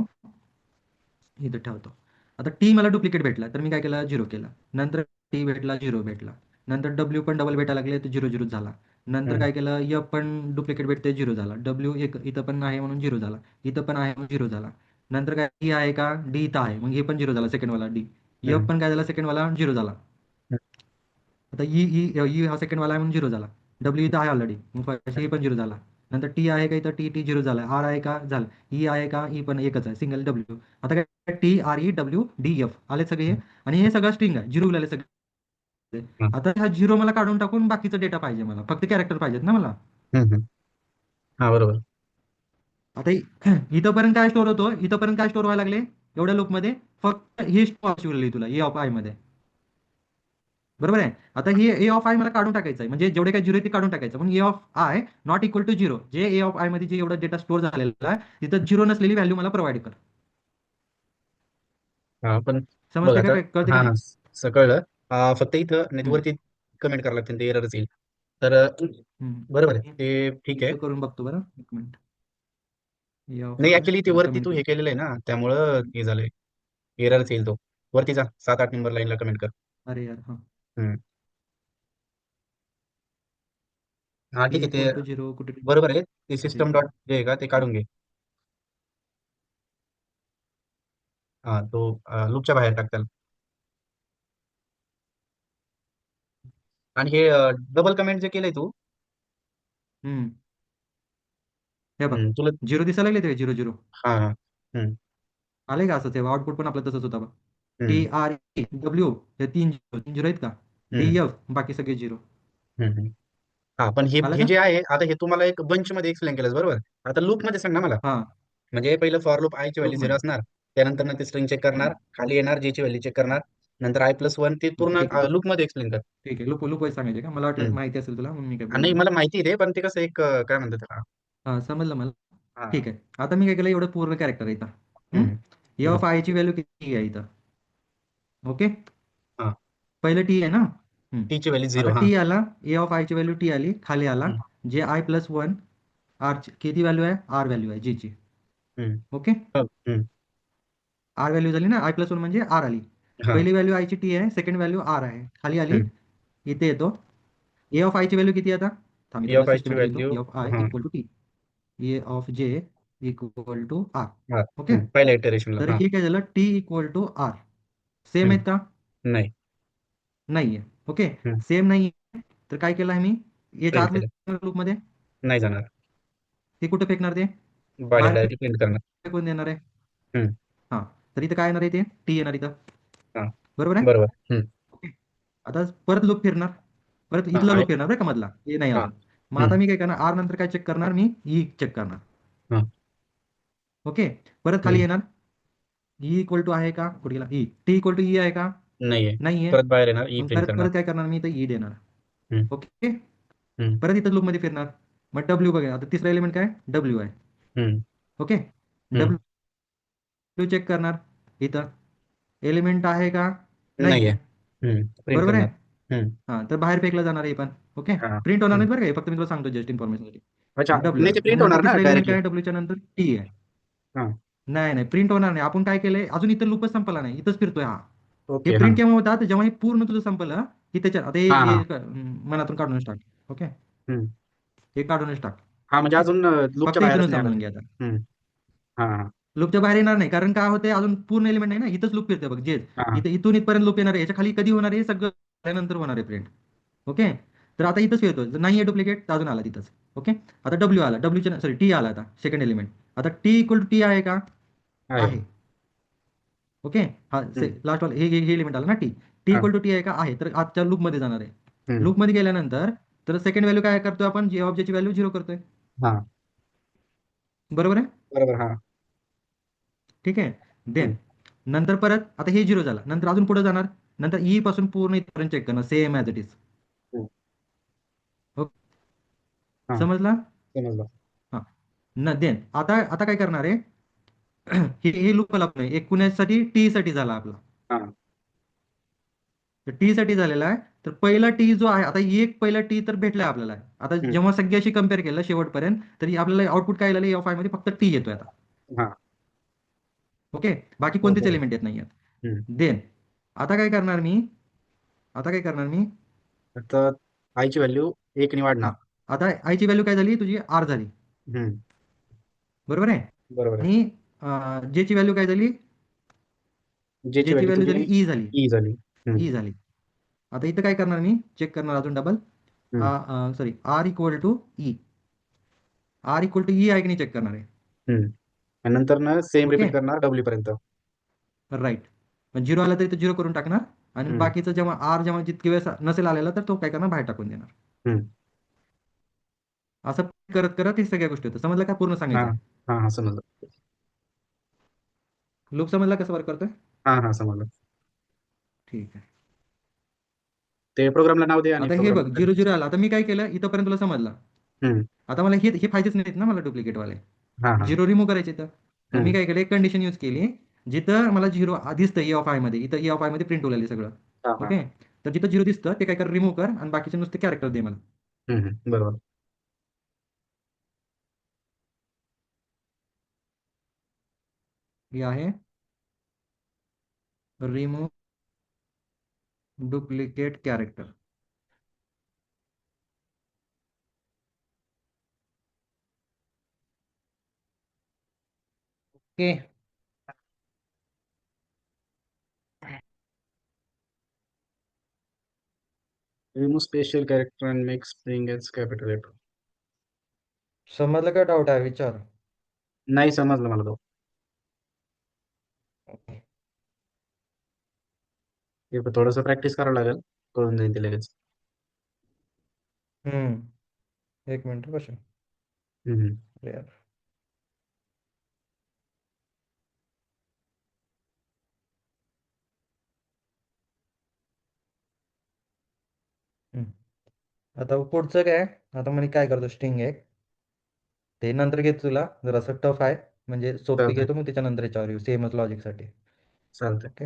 इथं ठेवतो. आता टी मला डुप्लिकेट भेटला तर मी काय केलं, 0 केला. नंतर टी भेटला, 0 भेटला. नंतर डब्ल्यू पण डबल भेटायला लागले तर 0 0 झाला. नंतर हम्म. काय केलं, एफ पण डुप्लिकेट भेटते, 0 झाला. डब्ल्यू एक इथं पण आहे म्हणून 0 झाला. इथं पण आहे म्हणून 0 झाला. नंतर काय, ई आहे का, डी इथं आहे मग हे पण 0 झाला, सेकंड वाला डी. एफ हम्म. पण काय झाला, सेकंड वाला 0 झाला. आता ई ई ई हा सेकंड वाला आहे म्हणून 0 झाला. डब्ल्यू इथं आहे ऑलरेडी, मग फर्स्ट हे पण 0 झाला. नंतर टी आहे का, इथं टी टी 0 झाला. आर आहे का, झालं. ई आहे का, ई पण एकच आहे, सिंगल डब्ल्यू. आता काय, T R E W D F आले सगळे हे. आणि हे सगळं स्ट्रिंग आहे, 0 आले सगळे. हा. आता हा 0 मला काढून टाकून बाकीचा डेटा पाहिजे मला, फक्त कॅरेक्टर पाहिजेत ना मला. हम्म. हा, बरोबर. आता इथंपर्यंत काय स्टोअर होतो, इथंपर्यंत काय स्टोअर व्हायला लागले एवढ्या लूपमध्ये, फक्त हे स्टोअर तुला ए ऑफ आय मध्ये. बरोबर आहे. आता हे ए ऑफ आय मला काढून टाकायचं आहे, म्हणजे जेवढे काही 0 ते काढून टाकायचं. पण a of I not equal to 0, जे ए ऑफ आय मध्ये जे एवढा डेटा स्टोअर झालेला आहे तिथं 0 नसलेली व्हॅल्यू मला प्रोव्हाइड कर. हा, पण बघ समजते का, आता. कळते का हा, नाही? हा. कळलं. फक्त इथं नाही तर हम्म, वरती कमेंट करावं लागतं, ते एररच येईल. तर हम्म. बरोबर आहे, मी ते ठीक आहे. इथं करून बघतो बरं, एक मिनिट. ए ऑफ नाही, आय ऍक्च्युली ते त्याला वरती कमेंट तू हे करतो. केलेलं आहे ना, त्यामुळं हे झालंय. एररच येईल तो. वरती जा, 7-8 नंबर लाईनला कमेंट कर. अरे यार, हां. हम्म. हा, टी ठीक आहे ते. इक्वल टू 0 कुठे, बरोबर आहे, ते अरे सिस्टम यार. डॉट जे आहे का ते काढून घे. हा, तो लूपच्या बाहेर टाक त्याला. आणि हे डबल कमेंट जे केलंय तू. हम्म. हे बघ, तुला. 0 दिसायला लागले ते 0 0. हा, हा. हम्म. आले का असं, ते आउटपुट पण आपलं तसंच होतं बघ. टी हम्म. आर ई डब्ल्यू, हे 3 0 आहेत का, डी हम्म. एफ बाकी सगळे 0. हम्म. हा, पण हे आलं हे का? जे आहे आता, हे तुम्हाला एक बंच मध्ये एक्सप्लेन केलं बरोबर. आता लूप मध्ये सांग ना मला. हां. म्हणजे पहिलं फॉर लूप आय ची व्हॅल्यू लूप 0 मध्ये. असणार, त्यानंतर ते स्ट्रिंग चेक करणार, खाली येणार जे ची व्हॅल्यू चेक करणार, नंतर I+1 ते पूर्ण ठीक आहे. लूप मध्ये एक्सप्लेन कर. ठीक आहे. लूप लूप वाईज सांगायचे का? मला वाटलं हम्म. माहिती असेल तुला म्हणून मी काय नाही बोललो नाही. मला माहिती आहे ते, पण ते कसं एक काय म्हणतात त्याला. हा समजलं मला. हा. ठीक आहे. आता मी काय केलं, एवढं पूर्ण कॅरेक्टर आहे इथं. हम्म. ए हम्म. ऑफ आय ची व्हॅल्यू किती आहे इथं? ओके. हा. पहिलं टी आहे ना. टी ची व्हॅल्यू आता 0. हा. टी आला, ए ऑफ आय ची व्हॅल्यू टी आली, खाली आला. हम्म. जे I+1 आर किती व्हॅल्यू आहे? आर व्हॅल्यू आहे जी ची. हम्म. ओके. हम्म. आर व्हॅल्यू झाली ना, I+1 म्हणजे आर आली. हा. पहिली व्हॅल्यू आयची टी आहे, सेकंड व्हॅल्यू आर आहे, खाली आली. हम्म. इथे येतो. ए ऑफ आयची व्हॅल्यू किती आहे आता? थांब मी ए तुला ऑफ आय ची सिस्टमॅटिक लिहितो. व्हॅल्यू. ए ऑफ आय हा. Equal to T. A of J equal to R. हा. ओके. पहिल्या इटरेशनला. तर हा. हे काय झालं, T equal to R. Same hmm. आहेत का? नाही. नाही आहे. ओके. हम्म. सेम नाही आहे, तर काय केलं आहे मी, याच्या प्रिंट केलं. आतमध्ये लूपमध्ये नाही जाणार. ते कुठं फेकणार, ते बाहेर बाहेर डायरेक्टली प्रिंट करणार. फेकून देणार आहे. हम्म. हां. तर इथं काय येणार आहे, ते टी येणार इथं. हा. बरोबर आहे. बरोबर. हम्म. ओके. आता परत लूप फिरणार, परत हा. इथला आहे. लूप फिरणार बरं का, मधला हे नाही हा. अजून. मग आता हम्म. मी काय करणार, आर नंतर काय चेक करणार, मी ई चेक करणार. हा. ओके. परत खाली हम्म. येणार, ई इक्वल टू आहे का, कुठे गेला, E T equal to E आहे का? नाहीये. नाही आहे. परत बाहेर येणार, ई मग प्रिंट परत करणार. परत काय करणार, मी इथं ई देणार. हम्म. ओके. हम्म. परत इथं लूपमध्ये फिरणार. मग डब्ल्यू बघा, आता तिसरा एलिमेंट काय, डब्ल्यू आहे. हम्म. ओके. हम्म. डब्ल्यू चेक करणार, इथं एलिमेंट आहे का? नाही नाहीये. आहे. हम्म. प्रिंट बरोबर आहे. करणार. हम्म. हां, तर बाहेर फेकलं जाणार आहे हे पण. ओके. हा. प्रिंट होणार हम्म. नाहीत बरं का हे, फक्त मी तुला सांगतो जस्ट इन्फॉर्मेशनसाठी. अच्छा, मग डब्ल्यू नाही आलं, ते मग प्रिंट नंतर होणार ना तिसरा एलिमेंट डायरेक्टली. काय, डब्ल्यूच्या नंतर टी आहे. हा. नाही नाही, प्रिंट होणार नाही. आपण काय केलंय, अजून इथं लूपच संपला नाही, इथंच फिरतोय हा. हे ओके. हा. प्रिंट केव्हा होतात, जेव्हा हे पूर्ण तुझं संपलं की त्याच्यात आता हा. हा. मनातून काढूनच टाक. ओके. हम्म. हे काढूनच टाक. हा म्हणजे ओके. अजून लूपच्या फक्त बाहेरच इथूनच नाही आलं समजून ते. घ्या आता. हम्म. हा. हा. लूपच्या बाहेर येणार नाही, कारण काय होते, अजून पूर्ण एलिमेंट नाही ना, इथंच लूप फिरते बघ, जे हा. इथे इथून इथपर्यंत लूप येणार आहे, याच्या खाली कधी होणार आहे, हे सगळं त्यानंतर होणार आहे प्रिंट. ओके. तर आता इथंच फिरतो, जर नाही आहे डुप्लिकेट तर अजून आला तिथंच. ओके. आता डब्ल्यू आला, डब्ल्यूच्या सॉरी टी आला, आता सेकंड एलिमेंट. आता टी इक्वल टू टी आहे का? आहे. आहे. ओके. हा, हम्म. लास्ट वाला हे एलिमेंट आला ना, टी. टी हा. इक्वल टू टी आहे का? आहे. तर आजच्या लूपमध्ये जाणार आहे. हम्म. लूपमध्ये गेल्यानंतर तर सेकंड व्हॅल्यू काय करतोय आपण, जे ऑब्जेक्टची व्हॅल्यू 0 करतोय. हा. बरोबर आहे. बरोबर. हा. ठीक आहे. देन हम्म. नंतर परत आता हे 0 झालं, नंतर अजून पुढे जाणार. नंतर ई पासून पूर्ण इथपर्यंत चेक करणार, सेम ॲज इट इज. हम्म. ओके. हा. समजला. समजलं. हां. देन आता आता काय करणार आहे, हे लूप आपण एकोणीससाठी टी साठी झाला आपला. हा. तर टी साठी झालेला आहे. तर पहिला टी जो आहे, आता एक पहिला टी तर भेटलाय आपल्याला. आता हम्म. जेव्हा सगळ्याशी कम्पेअर केलं शेवटपर्यंत, तरी आपल्याला आउटपुट काय आलेलं, एफ आय मध्ये फक्त टी येतोय आता. हा. ओके. बाकी हो, कोणतेच हो. एलिमेंट येत नाही आहेत. हम्म. देन आता काय करणार मी, आता काय करणार मी, तर आयची व्हॅल्यू 1 ने हां. वाढणार. आता आयची व्हॅल्यू काय झाली, तुझी आर झाली. हम्म. बरोबर आहे. बरोबर आहे. आणि जेची व्हॅल्यू काय झाली, जेची जेची व्हॅल्यू व्हॅल्यू झाली तुझी ई झाली. ई झाली. हम्म. ई झाली. आता इथं काय करणार मी, चेक करणार अजून double. Hmm. Sorry, R equal to E. R equal to E आहे की नाही चेक करणार आहे. हम्म. आणि नंतर ना सेम ओके. रिपीट करणार डब्ल्यू पर्यंत. राईट. मग 0 आला तरी तो 0 करून टाकणार. आणि हम्म. बाकीचं जेव्हा आर जेव्हा जितके वेळेस नसेल आलेला, तर तो काय करणार, बाहेर टाकून देणार. हम्म. असं करत करत हे सगळ्या गोष्टी होतात. समजलं का, पूर्ण हा. सांगायचं आहे. हा. हा. समजलं. लूप समजला कसं वर्क करतोय. हा. हा. समजलं. ठीक आहे. ते प्रोग्रामला नाव दे आणि आता हे प्रोग्राम. बघ, 0 0 आला. आता मी काय केलं, इथंपर्यंत तुला समजलं. हम्म. आता मला हे हे पाहिजेच नाहीत ना मला, डुप्लिकेटवाले. हा. हा. 0 रिमूव्ह करायचे तर. मग मी हम्म. काय केलं, एक कंडिशन यूज केली. जिथं मला 0 दिसतं ई ऑफ आय मध्ये, इथं ई ऑफ आय मध्ये प्रिंट होईल सगळं. हा. हा. ओके. तर जिथं 0 दिसतं ते काय कर, रिमूव्ह कर, आणि बाकीचे नुसते कॅरेक्टर दे मला. हम्म. बरोबर. हे आहे remove duplicate character. Okay. Remove special character and make spring edge capital letter. समजलं का, डाऊट आहे विचार. नाही समजलं मला तो. ओके. हे थोडंसं प्रॅक्टिस करावं लागेल, कळून जाईल ते लगेच. एक मिनिट बस. हम्म. अरे यार. हम्म. आता पुढचं काय आता मी काय करतो स्ट्रिंग एक ते नंतर घेतो तुला जरासं टफ आहे म्हणजे सोपी चालतंय घेतो मग त्याच्यानंतर याच्यावर येऊ सेमच लॉजिकसाठी. चालतंय. ओके.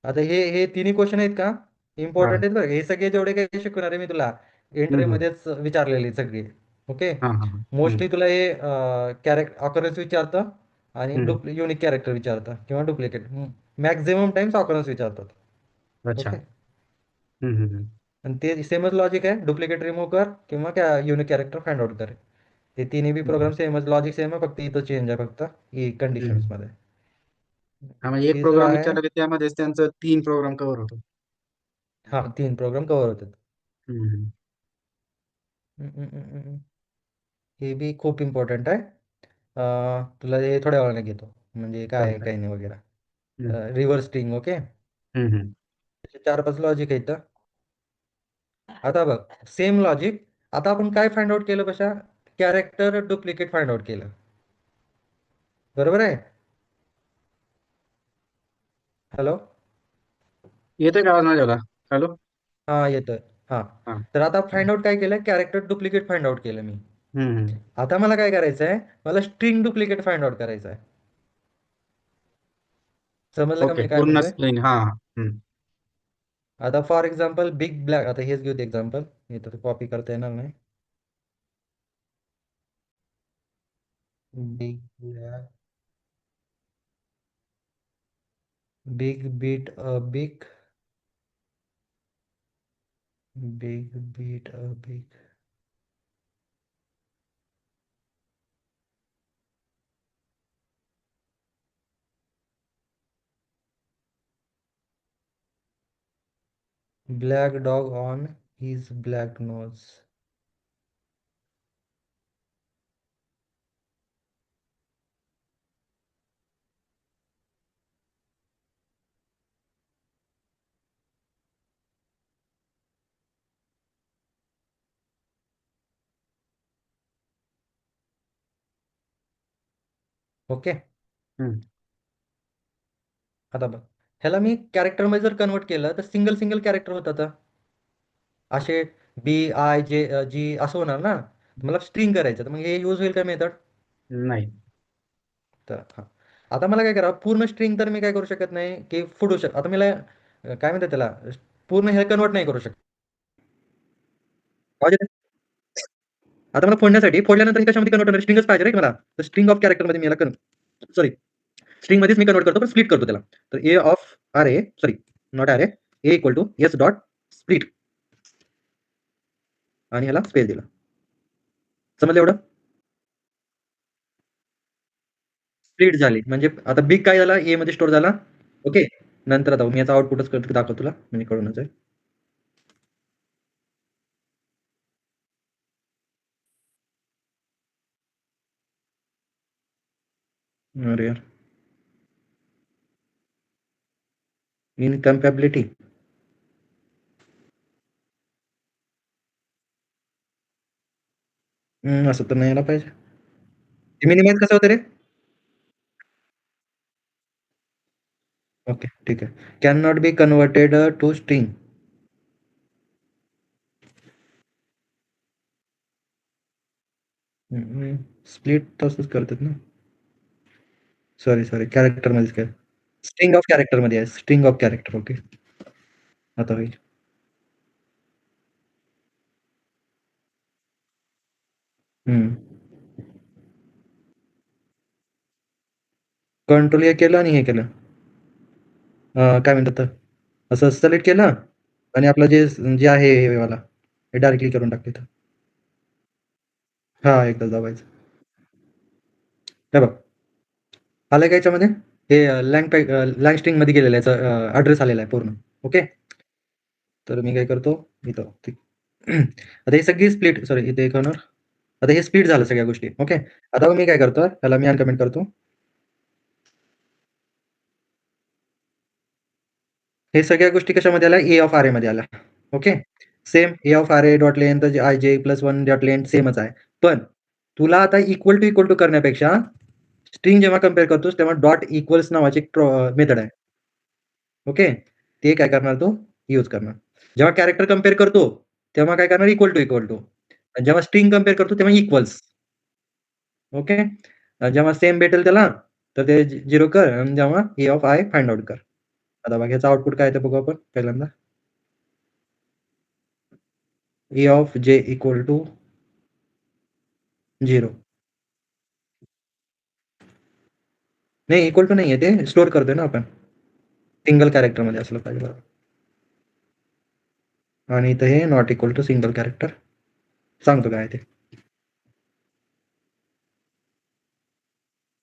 आता हे हे तिन्ही क्वेश्चन आहेत का हा इम्पॉर्टंट आहेत बरं हे सगळे जेवढे काही शिकवणार आहे मी तुला हम्म, हम्म. एंट्रीमध्येच विचारलेले सगळे. ओके. हा हा हा. मोस्टली तुला हे कॅरेक्टर ऑकरन्स विचारतं आणि हम्म. युनिक कॅरेक्टर विचारतं किंवा डुप्लिकेट मॅक्झिमम टाइम्स ऑकरन्स विचारतात. अच्छा. ओके. हम्म. आणि ते सेमच लॉजिक आहे डुप्लिकेट रिमूव्ह कर किंवा युनिक कॅरेक्टर फाइंड आउट कर. ते तिन्ही बी हम्म. प्रोग्राम सेमच लॉजिक सेम आहे फक्त इथं चेंज आहे फक्त ही हम्म. कंडिशन्स मध्ये. हा म्हणजे एक तिसरं प्रोग्राम आहे विचारला की त्यामध्येच त्यांचं 3 प्रोग्राम कव्हर होतो. हा 3 प्रोग्राम कव्हर होतात. हम्म. हम्म, हम्म, हम्म, हम्म. हे बी खूप इम्पॉर्टंट आहे. तुला हे थोड्या वेळाने घेतो म्हणजे काय आहे चालतंय. काही नाही हम्म. वगैरे रिव्हर्स स्ट्रिंग. ओके. हम्म. त्याचे 4-5 लॉजिक आहेत. आता बघ सेम लॉजिक आता आपण काय फाइंड आउट केलं कशा कॅरेक्टर डुप्लिकेट फाइंड आउट केलं बरोबर आहे. हॅलो. येतोय का आवाज माझ्याला? हॅलो. हा येतोय. हा. हा. तर आता फाइंड आउट काय केलं कॅरेक्टर डुप्लिकेट फाइंड आउट केलं मी. हम्म. आता मला काय करायचं आहे मला स्ट्रिंग डुप्लिकेट फाइंड आउट करायचं आहे. समजलं का ओके मी काय पूर्ण म्हणतोय. स्क्रीन हा हा. आता फॉर एक्झाम्पल बिग ब्लॅक आता हेच घेऊ एक्झाम्पल इथं कॉपी करता येणार नाही. Big black big beat big black dog on his black nose. Okay. Hmm. आता बघ ह्याला मी कॅरेक्टरमध्ये जर कन्वर्ट केलं तर सिंगल सिंगल कॅरेक्टर होतात असे BI J G असं होणार ना. मला स्ट्रिंग करायचं तर मग हे यूज होईल काय मेथड. नाही. तर हा. आता मला काय करा पूर्ण स्ट्रिंग तर मी काय करू शकत नाही की फुडू आता मला काय म्हणतात त्याला पूर्ण हे कन्वर्ट नाही करू शकत. आवाज येतोय? आता मला फोडल्यानंतर हे कशामध्ये कन्वर्ट होणार स्ट्रिंगच पाहिजे रे मला तर स्ट्रिंग ऑफ कॅरेक्टर मध्ये मी याला सॉरी स्ट्रिंग मध्येच मी कन्वर्ट करतो पण स्प्लिट करतो त्याला. तर a of R a sorry not r a equal to S dot split आणि ह्याला स्पेस दिला. समजलं एवढं. स्प्लिट झाली म्हणजे आता बिग काय झाला ए मध्ये स्टोअर झाला. ओके. नंतर आता मी याचा आउटपुटच दाखवतो तुला म्हणजे कळूनच जाईल. अरे यार इनकम्पॅबिलिटी असं तर नाही यायला पाहिजे. मिनिमाइज कसं होतं रे. ओके ठीक आहे can not be converted to string. Split तसंच करतात ना. सॉरी कॅरेक्टर मध्येच काय स्ट्रिंग ऑफ कॅरेक्टर मध्ये आहे स्ट्रिंग ऑफ कॅरेक्टर. ओके. आता होईल. कंट्रोल हे केलं आणि हे केलं काय म्हणतात असं सिलेक्ट केलं आणि आपलं जे जे आहे हे वाला हे डायरेक्टली करून टाकले तर हा एकदा दाबायचं. हे बघ आलं का याच्यामध्ये हे लँग स्ट्रिंग मध्ये गेलेलं याचा ऍड्रेस आलेला आहे पूर्ण. ओके. तर मी काय करतो इथं आता हे सगळी स्प्लिट सॉरी इथे एक होणार. आता हे स्प्लिट झालं सगळ्या गोष्टी. ओके. आता मी काय करतो त्याला मी अनकमेंट करतो. हे सगळ्या गोष्टी कशामध्ये आल्या ए ऑफ आर ए मध्ये आल्या. Okay. Same A of R A dot length I J plus 1 dot length सेमच आहे. पण तुला आता इक्वल टू करण्यापेक्षा स्ट्रिंग जेव्हा कम्पेअर करतोस तेव्हा डॉट इक्वल्स नावाची मेथड आहे. ओके. ते काय करणार तू यूज करणार. जेव्हा कॅरेक्टर कंपेअर करतो, तेव्हा काय करणार इक्वल टू. आणि जेव्हा स्ट्रिंग कंपेअर करतो तेव्हा इक्वल्स. ओके. जेव्हा सेम भेटेल त्याला, तर ते 0 कर आणि जेव्हा E of I find out कर. आता बघा याचं आउटपुट काय ते बघू आपण पहिल्यांदा. E of J equal to 0. नाही इक्वल टू नाहीये ते स्टोअर करतोय ना आपण. सिंगल कॅरेक्टरमध्ये असलं पाहिजे बघा. आणि इथं हे not equal to single character. सांगतो काय ते.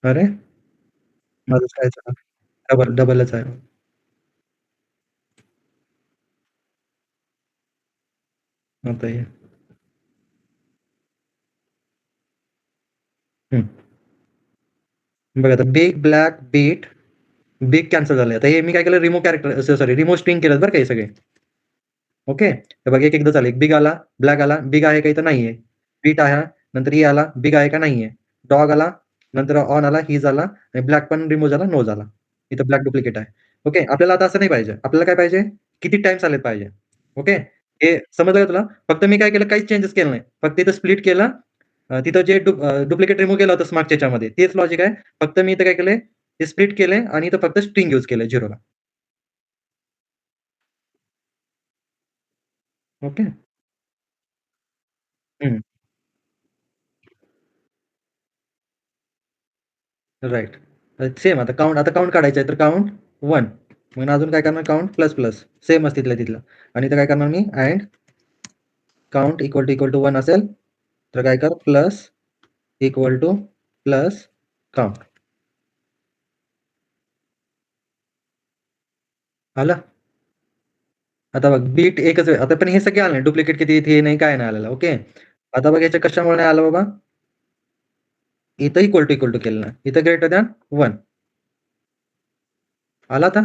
अरे! माझंच काय झालं? डबलच आहे. आता हे हं. बघा आता big black beat, big cancel झालंय. आता हे मी काय केलं remove character sorry remove string केलं बरं का हे सगळे. ओके. तर बघा एक-एकदा झालं. एक बिग आला, ब्लॅक आला, बिग आहे का इथं नाहीये. बीट आहे, नंतर ई आला, बिग आहे का नाहीये. डॉग आला, नंतर ऑन आला, हीज आला आणि ब्लॅक पण रिमूव्ह झाला, नो झाला. इथं ब्लॅक डुप्लिकेट आहे. ओके. आपल्याला आता असं नाही पाहिजे. आपल्याला काय पाहिजे? किती टाईम्स आले पाहिजे. ओके. हे समजलं का तुला? फक्त मी काय केलं काहीच चेंजेस केलं नाही. फक्त इथं स्प्लिट केलं. तिथं जे डुप्लिकेट रिमूव्ह केलं होतं मागच्या ह्याच्यामध्ये तेच लॉजिक आहे. फक्त मी इथं काय केलंय, ते स्प्लिट केलंय आणि इथं फक्त स्ट्रिंग यूज केलंय 0 ला. ओके. हं. राइट. सेम आता काउंट काढायचं आहे तर काउंट 1. मग अजून काय करणार काउंट प्लस. सेमच तिथल्या तिथलं. आणि इथं काय करणार मी एंड काउंट इक्वल टू 1 असेल, तर काय कर plus equal to plus count. आलं? आता बघ बीट एकच आहे. आता पण हे सगळे आले नाही. डुप्लिकेट किती हे नाही, काय नाही आलेलं. ओके. आता बघ याच्या कशामुळे नाही आलं बाबा? इथं इक्वल टू केलं नाही. इथं ग्रेटर दॅन 1. आला आता?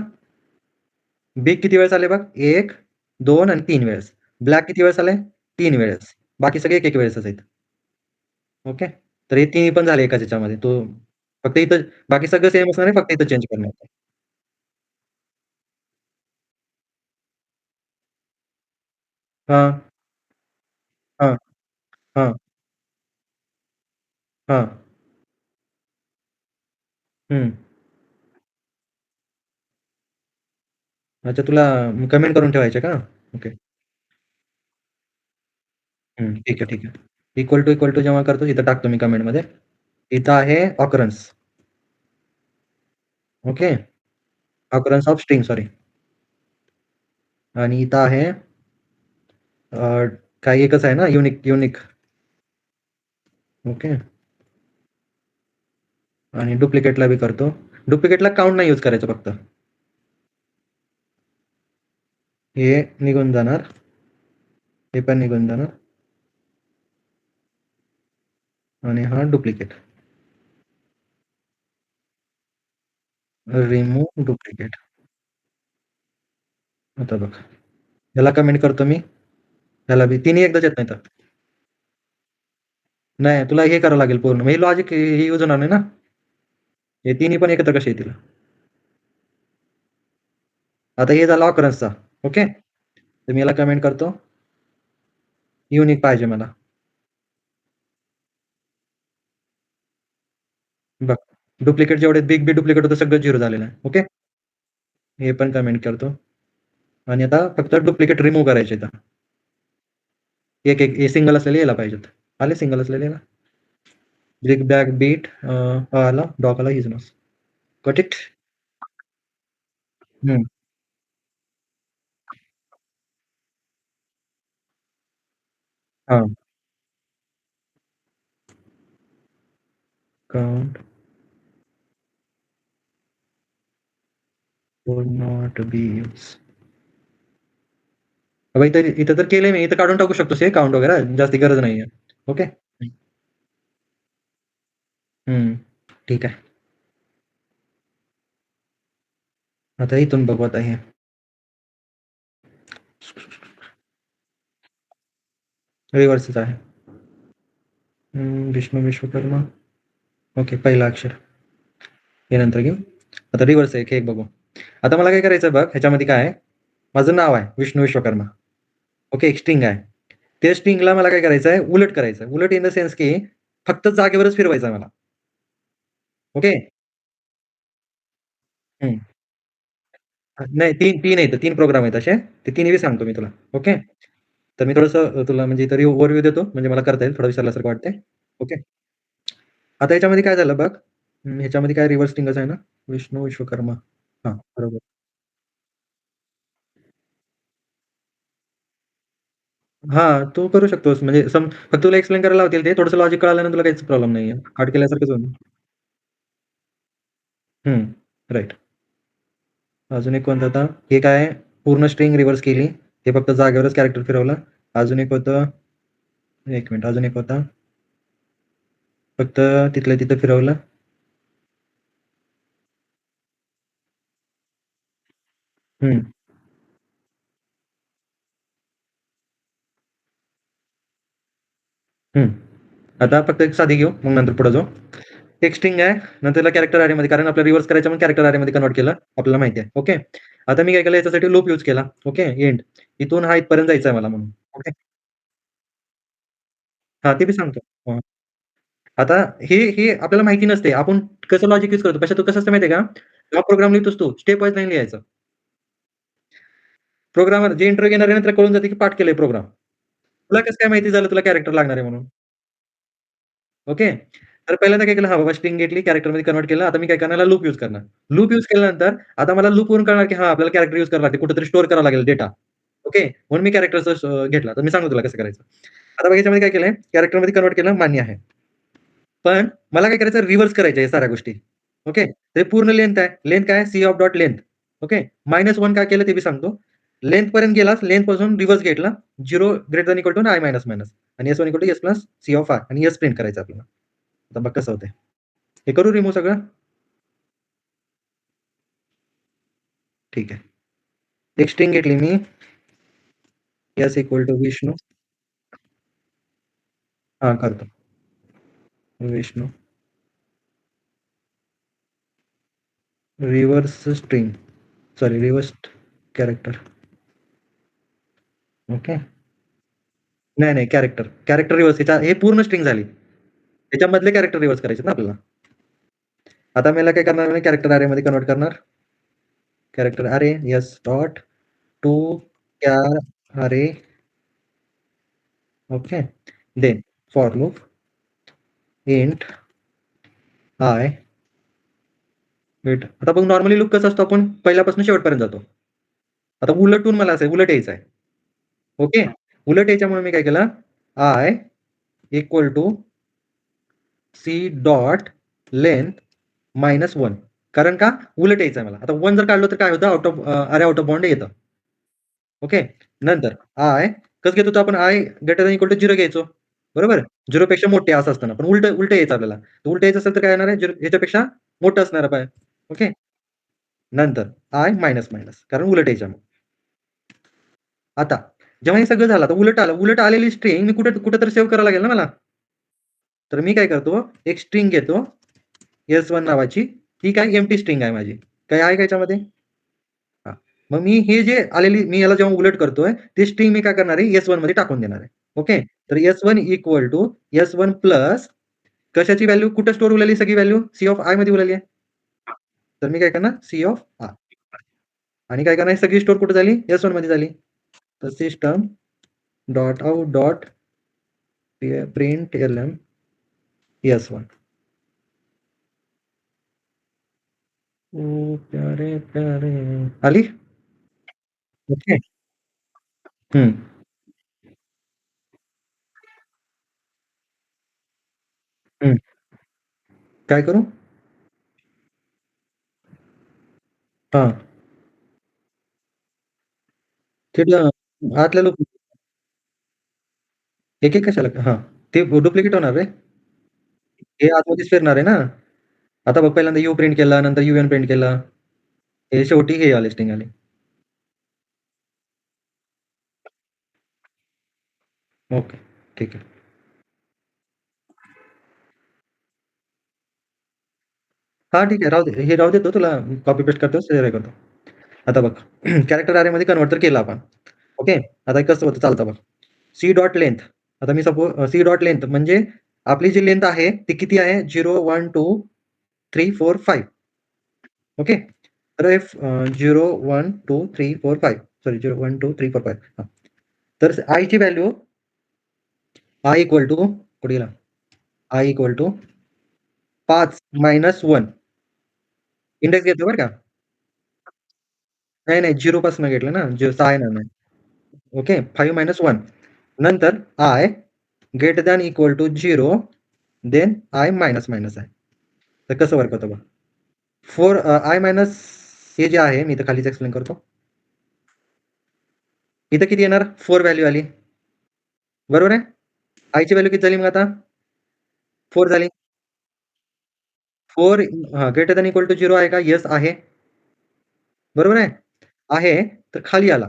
बिग किती वेळेस आले बघ? 1, 2 आणि 3 वेळेस. ब्लॅक किती वेळेस आले? 3 वेळेस. बाकी सगळे 1 वेळेसच आहेत. ओके. तर हे तिन्ही पण झाले एकाच ह्याच्यामध्ये. तो फक्त इथं बाकी सगळं सेम असणार आहे, फक्त इथं चेंज करणार आहे. हां, हां, हां, हां. हं. अच्छा तुला कमेंट करून ठेवायचे का? ओके. ठीक आहे, ठीक आहे. इक्वल टू जेव्हा करतो इथं टाकतो मी कमेंटमध्ये. इथं आहे occurrence. Okay. Occurrence of string sorry. आणि इथं आहे काही एकच आहे ना युनिक. ओके. आणि डुप्लिकेटला बी करतो. डुप्लिकेटला काउंट नाही यूज करायचं फक्त. हे निघून जाणार. हे पण निघून जाणार. आणि हा डुप्लिकेट. Remove duplicate. आता बघ. याला कमेंट करतो मी. ह्याला बी तिन्ही एकदाच येत नाहीत. नाही तुला हे करावं लागेल पूर्ण. हे लॉजिक हे यूज होणार नाही ना. हे तिन्ही पण एकत्र कसे येतील? आता हे झालं ऑकरन्सचा. ओके. तर मी याला कमेंट करतो. युनिक पाहिजे मला. बघ. डुप्लिकेट जेवढे बिग डुप्लिकेट होतं सगळं 0 झालेलं आहे. ओके. हे पण कमेंट करतो. आणि आता फक्त डुप्लिकेट रिमूव्ह करायचे इथं. एक हे सिंगल असलेले यायला पाहिजेत. आले सिंगल असलेले ना? बिग बॅग बीट आला, डॉग आला, हिजनस. Got it? हं. हां. Count would not be used. इथं तर केलंय मी. इथं काढून टाकू शकतोस हे काउंट वगैरे जास्ती गरज नाहीये. ओके. हं. ठीक आहे. आता इथून बघू आता हे. रिव्हर्सच आहे. विष्णू विश्वकर्मा. ओके. पहिला अक्षर. हे नंतर घेऊ. आता रिव्हर्स आहे. हे बघू. आता मला काय करायचं बघ ह्याच्यामध्ये काय आहे? माझं नाव आहे विष्णू विश्वकर्मा. ओके, एक स्ट्रिंग आहे. त्या स्ट्रिंगला मला काय करायचं आहे, उलट करायचं आहे. उलट इन द सेन्स की फक्त जागेवरच फिरवायचं आहे मला. ओके. हं. नाही 3 आहेत. 3 प्रोग्राम आहेत असे. ते तिन्ही बी सांगतो मी तुला. ओके. तर मी थोडंसं तुला म्हणजे तरी ओव्हरव्ह्यू देतो, म्हणजे मला करता येईल. थोडं विसरल्यासारखं वाटतंय. ओके. आता ह्याच्यामध्ये काय झालं बघ, ह्याच्यामध्ये काय रिव्हर्स स्ट्रिंगच आहे ना? विष्णू विश्वकर्मा. हां, बरोबर. हां, तू करू शकतोस म्हणजे फक्त तुला एक्सप्लेन करायला लावतील ते. थोडंसं लॉजिक कळालं ना तुला काहीच प्रॉब्लेम नाहीये. हार्ड केल्यासारखंच होईल. हं, राइट. अजून एक कोणतं होतं? हे काय आहे, पूर्ण स्ट्रिंग रिव्हर्स केली. हे फक्त जागेवरच कॅरेक्टर फिरवलं. अजून एक होतं, 1 मिनिट अजून एक होता. फक्त तिथल्या तिथं फिरवलं. हं, हं. आता फक्त एक साधी घेऊ, मग नंतर पुढे जाऊ. एक स्ट्रिंग आहे, नंतर त्याला कॅरेक्टर अरेमध्ये कारण आपल्याला रिव्हर्स करायचं म्हणून कॅरेक्टर अरेमध्ये कन्व्हर्ट केलं. आपल्याला माहिती आहे. ओके. आता मी काय केलं याच्यासाठी लूप यूज केला. Okay, end. इथून हा इथपर्यंत जायचं आहे मला म्हणून. ओके. हां, ते मी सांगतो. हां. आता हे आपल्याला माहिती नसते. आपण कसं लॉजिक यूज करतो. कसं असतं माहिती आहे का? जेव्हा प्रोग्राम लिहितोस तू, स्टेप वाईज नाही लिहायचं. प्रोग्रामर जे इंटरव्ह्यू घेणार आहे ना, त्याला कळून जाते की पाठ केलंय प्रोग्राम. तुला कसं काय माहिती झालं तुला कॅरेक्टर लागणार आहे म्हणून? ओके. तर पहिल्यांदा काय केलं, हां, बाबा स्ट्रिंग घेतली, कॅरेक्टरमध्ये कन्व्हर्ट केलं. आता मी काय करणार, लूप यूज करणार. लूप यूज केल्यानंतर आता मला लूपवरून कळणार की हां, आपल्याला कॅरेक्टर यूज करावं लागते. कुठेतरी स्टोअर करावा लागेल डेटा. ओके. म्हणून मी कॅरेक्टरचा घेतला. तर मी सांगतो तुला कसं करायचं. आता बघ याच्यामध्ये काय केलंय, कॅरेक्टरमध्ये कन्व्हर्ट केलं मान्य आहे. पण मला काय करायचं रिव्हर्स करायच्या आहे साऱ्या गोष्टी. ओके. ते पूर्ण लेंथ आहे. लेंथ काय आहे? C of dot length. Okay. -1 काय केलं ते बी सांगतो. लेंथ पर्यंत गेलास, लेंथपासून रिव्हर्स घेतला. 0 greater than equal to I minus minus आणि S1 equal to S plus C of R आणि S प्रिंट करायचं आपल्याला. आता बघ कसं होतंय. हे करू रिमूव्ह सगळं? ठीक आहे. एक स्ट्रिंग घेतली मी S इक्वॉल टू विष्णू. हां, करतो. Vishnu reverse string sorry reverse character. Okay. नाही, कॅरेक्टर. कॅरेक्टर रिव्हर्स हे पूर्ण स्ट्रिंग झाली. त्याच्यामधले कॅरेक्टर रिव्हर्स करायचे ना आपल्याला. आता मला काय करणार मी कॅरेक्टर अरेमध्ये कन्व्हर्ट करणार. Character array yes dot to char array okay. Then for loop int I wait. आता बघ नॉर्मली लूप कसा असतो आपण पहिल्यापासून शेवटपर्यंत जातो. आता उलटून मला असं उलट यायचं आहे. ओके. उलट याच्यामुळे मी काय केलं I equal to C dot length -1 कारण का उलट यायचं आहे मला. आता 1 जर काढलं तर काय होतं अरे आउट ऑफ बाउंड येतं. ओके. नंतर कसं घेत होतो आपण ग्रेटर दॅन इक्वॉल टू 0 घ्यायचो. बरोबर? 0 पेक्षा मोठे असं असतं ना. पण उलटं यायचं आपल्याला. तर उलटं यायचं असेल तर काय येणार आहे? ह्याच्यापेक्षा मोठं असणार आहे. ओके. नंतर मायनस मायनस कारण उलट यायच्या मग. आता जेव्हा हे सगळं झालं, आता उलट आलं. उलट आलेली स्ट्रिंग मी कुठेतरी सेव्ह करावं लागेल ना मला. तर मी काय करतो, एक स्ट्रिंग घेतो S1 नावाची. ती काय एम्प्टी स्ट्रिंग आहे माझी. काही आहे का याच्यामध्ये? हां. मग मी हे जे आलेली मी याला जेव्हा उलट करतोय, ती स्ट्रिंग मी काय करणार आहे S1 मध्ये टाकून देणार आहे. ओके. तर S1 equal to S1 plus कशाची व्हॅल्यू कुठे स्टोअर उरलेली सगळी व्हॅल्यू सी ऑफ आय मध्ये उरलेली आहे. तर मी काय करणार सी ऑफ आर आणि काय करणार सगळी स्टोअर कुठे झाली? S1 मध्ये झाली. तर system dot out dot print LM S1. ओ प्यारे प्यारे आली? ओके. हं, हं. काय करू? हां. तिथलं आतल्या लूप एक-एक कशाला? हां. ते डुप्लिकेट होणार रे. हे आतमध्येच फिरणार आहे ना. आता बघ पहिल्यांदा यू प्रिंट केला, नंतर यूएन प्रिंट केला. हे शेवटी हे आले स्ट्रिंग आली. ओके. ठीक आहे. हां, ठीक आहे. राहू दे. हे राहू देतो तुला कॉपी पेस्ट करतो, शेअर करतो. आता बघ कॅरेक्टर अरेमध्ये कन्व्हर्ट तर केलं आपण. ओके. आता हे कसं होतं चालतं बघ. C dot length. आता मी सी डॉट लेंथ म्हणजे आपली जी लेंथ आहे ती किती आहे? 0, 1, 2, 3, 4, 5. ओके. तर 0, 1, 2, 3, 4, 5. सॉरी 0, 1, 2, 3, 4, 5. हां. तर आयची व्हॅल्यू आय इक्वल टू कुठे गेला? I equal to 5 - 1. इंडेक्स घेतो बरं का. नाही 0 पासून घेतलं ना. 6 येणार नाही. ओके. 5 - 1. नंतर I greater than equal to 0 then I minus आहे. तर कसं वर्क होतं बघ. 4 आय मायनस हे जे आहे मी इथं खालीच एक्सप्लेन करतो. इथं किती येणार? 4 व्हॅल्यू आली. बरोबर आहे? आयची व्हॅल्यू किती झाली मग आता? 4 झाली. 4 ग्रेटर दॅन इक्वल टू 0 आहे का? येस आहे. बरोबर आहे? आहे. तर खाली आला.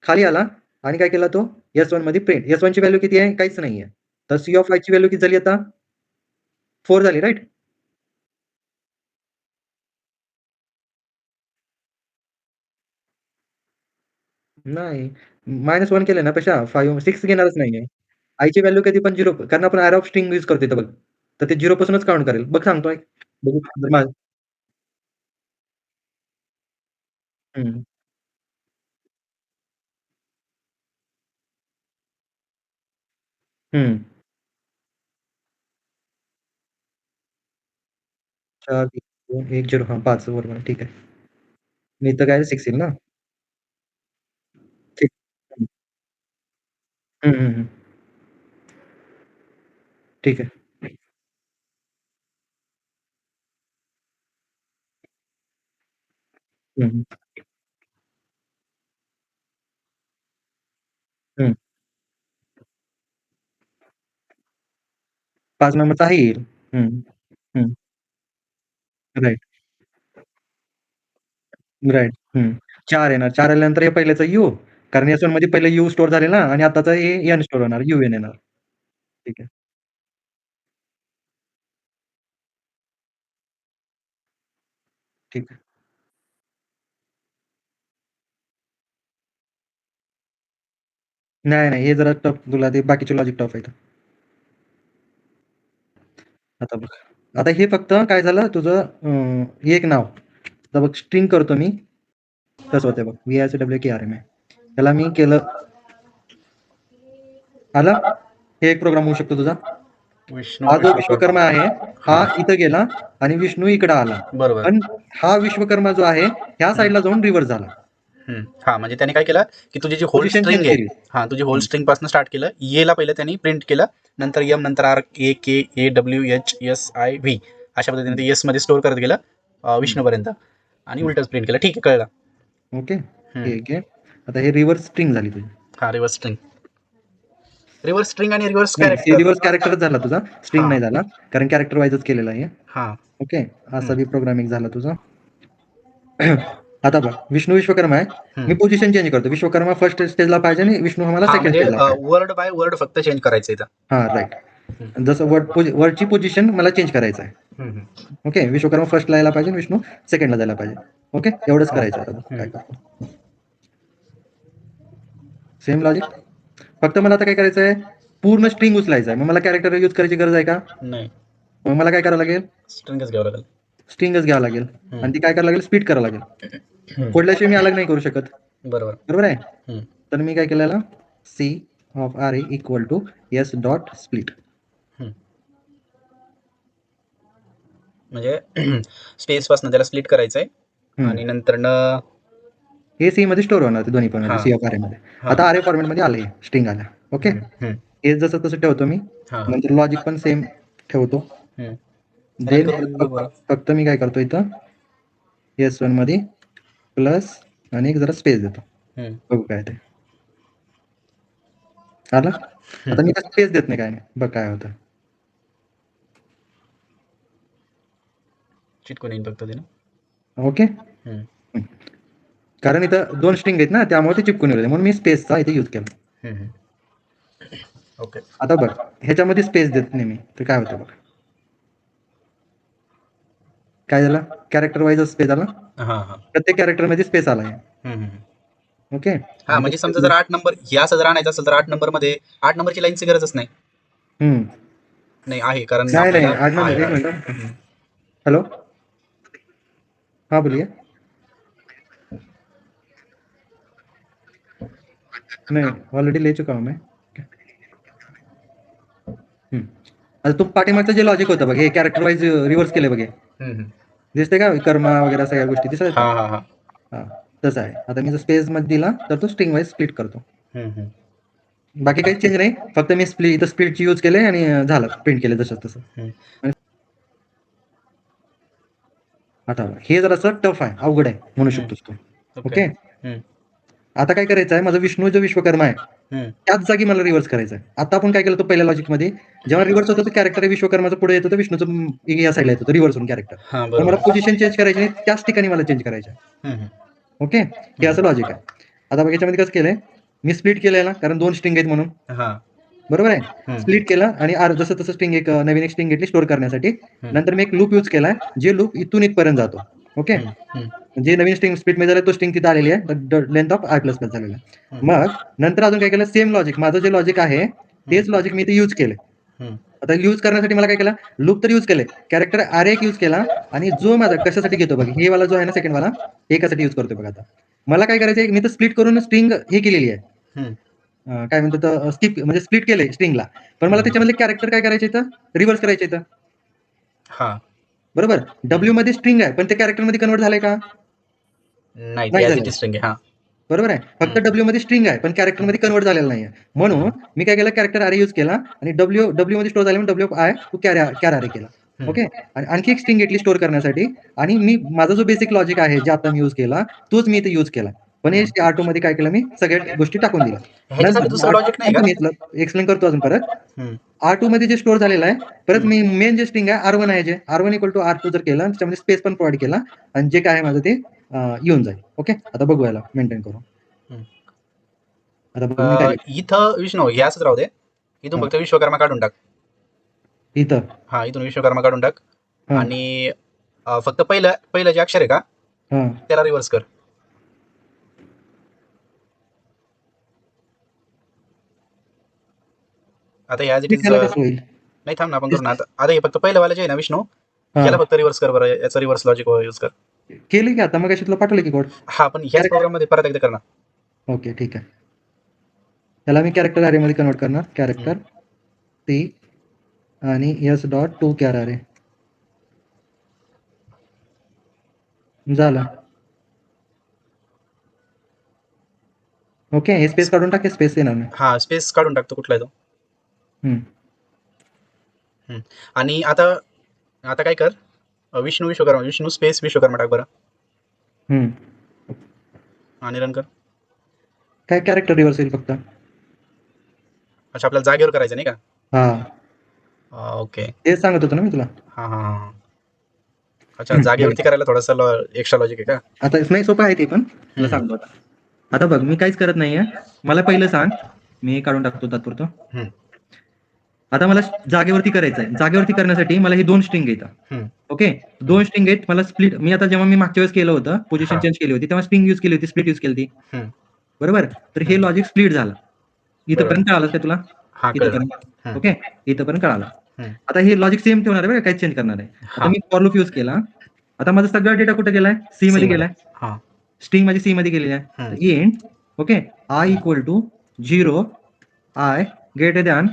खाली आला आणि काय केला तो? S1 मध्ये प्रिंट. S1 ची व्हॅल्यू किती आहे? काहीच नाहीये. तर C ऑफ I ची व्हॅल्यू किती झाली आता? 4 झाली राइट? नाही. -1 केलं ना पेक्षा 5 6 घेणारच नाहीये. I ची व्हॅल्यू कधी पण 0 कारण आपण अरे ऑफ स्ट्रिंग यूज करतो इथं बघ. तर ते 0 पासूनच काउंट करेल. बघ सांगतो ऐक. बघू जर माझं हं. हं. 4, 3, 2, 1, 0 हां, 5 बरोबर ठीक आहे. मी इथं काय 6 येईल ना? ठीक. हं. हं, हं, हं. ठीक आहे. हं, हं. 5 नंबरचा हा येईल. हं, हं. Right, right. हं. 4 येणार. 4 आल्यानंतर हे पहिल्याचं यू कारण S1 मध्ये पहिलं यू स्टोअर झाले ना आणि आताचं हे एन स्टोअर होणार. UN येणार. ठीक आहे. ठीक आहे. नाही हे जरा टफ तुला ते बाकीचे लॉजिक टफ आहेत. आता बघ. आता हे फक्त काय झालं तुझं एक नाव. आता बघ स्ट्रिंग करतो मी. कसं होतंय बघ. VICWKRM आहे. त्याला मी केलं आलं? हे एक प्रोग्राम होऊ शकतो तुझा. विष्णू हा जो विश्वकर्मा. विश्वकर्मा आहे, हा हां. इथं गेला आणि विष्णू इकडं आला. बरोबर. पण हा विश्वकर्मा जो आहे, ह्या हं. साइडला जाऊन रिव्हर्स झाला. हां, म्हणजे त्याने काय केलं, की तुझी जी होल पोझिशन स्ट्रिंग चेंज आहे केली. हां, तुझी होल हं, स्ट्रिंगपासून स्टार्ट केलं. एला पहिलं त्यांनी प्रिंट केलं. नंतर एम, नंतर R, A, K, A, W, H, S, I, V अशा पद्धतीने हं, ते एसमध्ये स्टोअर करत गेलं हं, विष्णूपर्यंत आणि हं. उलटंच प्रिंट केलं. ठीक आहे, कळलं. ओके. हं. ठीक आहे. आता हे रिव्हर्स स्ट्रिंग झाली तुझी. हां, रिव्हर्स स्ट्रिंग. रिव्हर्स स्ट्रिंग आणि रिव्हर्स नाही, हे कॅरेक्टर. रिव्हर्स कॅरेक्टरच झाला तुझा. स्ट्रिंग हां, नाही झाला. कारण कॅरेक्टर वाईजच केलेला आहे. हां. ओके. असा हं, बी प्रोग्रामिंग झाला तुझा. आता बघ, विष्णू विश्वकर्मा आहे. मी हं. पोझिशन चेंज करतो. विश्वकर्मा फर्स्ट स्टेजला पाहिजे आणि विष्णू आम्हाला हां, सेकंड म्हणजे स्टेजला पाहिजे. वर्ड बाय वर्ड फक्त चेंज करायचं इथं. हां, राइट. हं, जसं वरची पोझिशन मला चेंज करायचं आहे. हं, हं. ओके. विश्वकर्मा फर्स्टला यायला पाहिजे, विष्णू सेकंडला जायला पाहिजे. ओके. एवढंच हो. करायचं आहे. आता बघ काय हं. करतो. Same logic. फक्त मला आता काय करायचं आहे, पूर्ण स्ट्रिंग उचलायचं आहे. मग मला कॅरेक्टर यूज करायची गरज आहे का? नाही, मग मला काय करावं लागेल? स्ट्रिंगच घ्यावं लागेल. स्ट्रिंगच घ्यावं लागेल हं, आणि ती काय करावं लागेल? स्प्लिट करावं लागेल. हं. फोडल्याशिवाय मी अलग नाही करू शकत. बरोबर. बरोबर आहे? हं, तर मी काय केलेलं? C of RA equal to S dot split. हं. म्हणजे स्पेसपासून त्याला स्प्लिट करायचं आहे हं. आणि नंतरनं हे C मध्ये स्टोअर होणार ते दोन्ही पण मध्ये हां, C ऑफ RA मध्ये. हां. आता RA फॉर्मॅटमध्ये आलं हे स्ट्रिंग आल्या. ओके. हं, हं. हे जसं तसं ठेवतो मी. हां, हां. नंतर लॉजिक पण सेम ठेवतो. हं. रन देन करून बघ बरं. फक्त मी काय करतो इथं S1 मध्ये प्लस आणि एक जरा स्पेस देतो. हं, बघू काय ते. आलं? हं. आता मी काय स्पेस देत नाही काय नाही. बघ काय होतं. चिटकून येईल फक्त ते ना. ओके. हं, हं. कारण इथं 2 स्ट्रिंग आहेत ना, त्यामुळे ते चिपकून येऊ म्हणून मी स्पेसचा इथे यूज केला. हं, हं. ओके. आता बघ, ह्याच्यामध्ये स्पेस देत नाही मी. तर काय होतं बघ. काय झालं? कॅरेक्टर वाईजच स्पेस आला. हां, हां. प्रत्येक कॅरेक्टरमध्ये स्पेस आला आहे. हं, हं. ओके. हा म्हणजे समजा जर 8 नंबर हे असं जर आणायचं असेल तर 8 नंबर मध्ये 8 नंबरची लाईनची गरजच नाही. हम्म. नाही आहे कारण नाही नाही आपल्याला 8 नंबर, एक मिनिट. हम्म. हॅलो, हाँ बोलिए. नहीं ऑलरेडी ले चुका हूँ मैं. आता तू पाठीमागचं जे लॉजिक होतं बघ, हे कॅरेक्टर वाईज रिव्हर्स केलं बघ, हे हम्म. दिसते का कर्मा वगैरे सगळ्या गोष्टी दिसत हा आहेत. हा हा हा तसं आहे. आता मी जर स्पेस मध्ये दिला तर तो स्ट्रिंग वाईज स्प्लिट करतो. हम्म. बाकी काही चेंज नाही, फक्त मी इथं स्प्लिटची यूज केले आणि झालं प्रिंट केलं जसं तसं. हम्म. आता हे जरासं टफ आहे, अवघड आहे म्हणू शकतोस तू. ओके. हम्म. आता काय करायचं आहे, माझं विष्णू जो विश्वकर्मा आहे हम्म. त्याच जागी मला रिव्हर्स करायचं आहे. आता आपण काय केलं होतं पहिल्या लॉजिक मध्ये, जेव्हा रिव्हर्स होतं कॅरेक्टर विश्वकर्माचं पुढे येत होतं, विष्णूचं या साईडला येत होतं रिव्हर्स होऊन कॅरेक्टर. हा पण बरोबर. मला पोझिशन चेंज करायची नाही, त्याच ठिकाणी मला चेंज करायचं आहे. हम्म. ओके, हे असं लॉजिक आहे. आता बघ याच्यामध्ये कसं केलंय, मी स्प्लिट केलंय ना, कारण 2 स्ट्रिंग आहेत म्हणून. हा. बरोबर आहे. हम्म. स्प्लिट केलं आणि जसं तसं स्ट्रिंग एक नवीन एक स्ट्रिंग घेतली स्टोअर करण्यासाठी. नंतर मी एक लूप यूज केलाय, जे लूप इथून इथपर्यंत जातो. ओके. जे नवीन स्ट्रिंग स्प्लिट मध्ये झालं तो स्ट्रिंग तिथे आलेली आहे, length of i plus plus झालेला आहे. मग नंतर अजून काय केलं, सेम लॉजिक माझं जे लॉजिक आहे तेच लॉजिक मी इथे यूज केले. आता यूज करण्यासाठी मला काय केलं, लूप तर यूज केले, कॅरेक्टर अरे एक यूज केला, आणि जो माझा कशासाठी घेतो बघ, हे वाला जो आहे ना सेकंड वाला, हे कशासाठी यूज करतोय बघ. आता मला काय करायचंय, मी तर स्प्लिट करून स्ट्रिंग हे केलेली आहे, काय म्हणतात स्किप, म्हणजे स्प्लिट केलंय स्ट्रिंगला, पण मला त्याच्यामधले कॅरेक्टर काय करायचे इथं, रिव्हर्स करायचे इथं. हा बरोबर. डब्ल्यू मध्ये स्ट्रिंग आहे पण ते कॅरेक्टर मध्ये कन्वर्ट झालंय का, नाही नाही ॲज झालंय. इट इज स्ट्रिंग आहे. हा बरोबर आहे. फक्त डब्ल्यू मध्ये स्ट्रिंग आहे पण कॅरेक्टर मध्ये कन्वर्ट झालेलं नाहीये. म्हणून मी काय केलं, कॅरेक्टर अरे यूज केला आणि डब्ल्यू मध्ये स्टोअर झाले, डब्ल्यू आय टू कॅर अरे केला. ओके. आणि आणखी एक स्ट्रिंग घेतली स्टोअर करण्यासाठी, आणि मी माझा जो बेसिक लॉजिक आहे जे आता मी यूज केला तोच मी इथे यूज केला. पण हे R2 मध्ये काय केलं, मी सगळ्या गोष्टी टाकून दिल्या. ह्याच्यासाठी दुसरं लॉजिक नाही का? एक्सप्लेन करतो अजून परत. हम्म. R2 मध्ये जे स्टोअर झालेलं आहे, परत मी मेन जे स्ट्रिंग आहे R1 आहे, जे R1 इक्वल टू R2 जर केलं, त्याच्यामध्ये स्पेस पण प्रोव्हाइड केला, आणि जे काय आहे माझं ते येऊन जाईल. ओके. आता बघू याला मेंटेन करू. आता बघू मी काय इथं विष्णू हे असंच राहू दे, इथून फक्त विश्वकर्मा काढून टाक. इथं हा इथून विश्वकर्मा काढून टाक, हा. आणि फक्त पहिलं जे अक्षर आहे का हा. त्याला रिव्हर्स कर. आता ॲज इट मी इज त्याला कसं होईल, नाही, थांब ना, आपण करू ना. आता हे फक्त पहिलं वाला जे आहे ना विष्णू, हा. याला फक्त रिव्हर्स कर बरं, याचा रिव्हर्स लॉजिक यूज कर. केली की आता मग तुला पाठवलं की कोड. हा पण ह्याच प्रोग्राम मध्ये परत एकदा कर ना. ओके ठीक आहे. त्याला मी कॅरेक्टर अरे मध्ये कन्वर्ट करणार, कॅरेक्टर टी आणि एस डॉट टू कॅर अरे झालं. ओके. हे स्पेस काढून टाक, स्पेस येणार नाही. हा स्पेस काढून टाकतो, कुठला आहे तो. आणि आता काय कर, विष्णू स्पेस विश्वकर्मा टाक बरं, आणि रन कर. काय कॅरेक्टर रिव्हर्स येईल फक्त. अच्छा, आपल्याला जागेवर करायचं नाही का? हा ओके. तेच सांगत होतो ना मी तुला. हा हा हा. अच्छा, जागेवरती करायला थोडासा एक्स्ट्रा लॉजिक आहे का? आता नाही, सोपं आहे ते पण तुला सांगतो. आता बघ मी काहीच करत नाहीये, मला पहिलं सांग, मी काढून टाकतो तात्पुरतं. आता मला जागेवरती करायचंय, जागेवरती करण्यासाठी मला ही 2 स्ट्रिंग येतात. ओके. 2 स्ट्रिंग आहेत, मला स्प्लिट, मी आता जेव्हा मी मागच्या वेळेस केलं होतं, पोझिशन चेंज केली होती, तेव्हा स्ट्रिंग यूज केली होती, स्प्लिट यूज केली होती. बरोबर. तर हे लॉजिक स्प्लिट झालं. इथपर्यंत कळालं का तुला? इथपर्यंत. ओके. इथपर्यंत कळालं. आता हे लॉजिक सेम ठेवणार आहे बरं, काहीच चेंज करणार आहे. आता मी फॉर लूप यूज केला. आता माझा सगळा डेटा कुठे गेलाय, सी मध्ये गेलाय. स्ट्रिंग माझी सी मध्ये गेलेली आहे. Int okay, I equal to 0 I greater than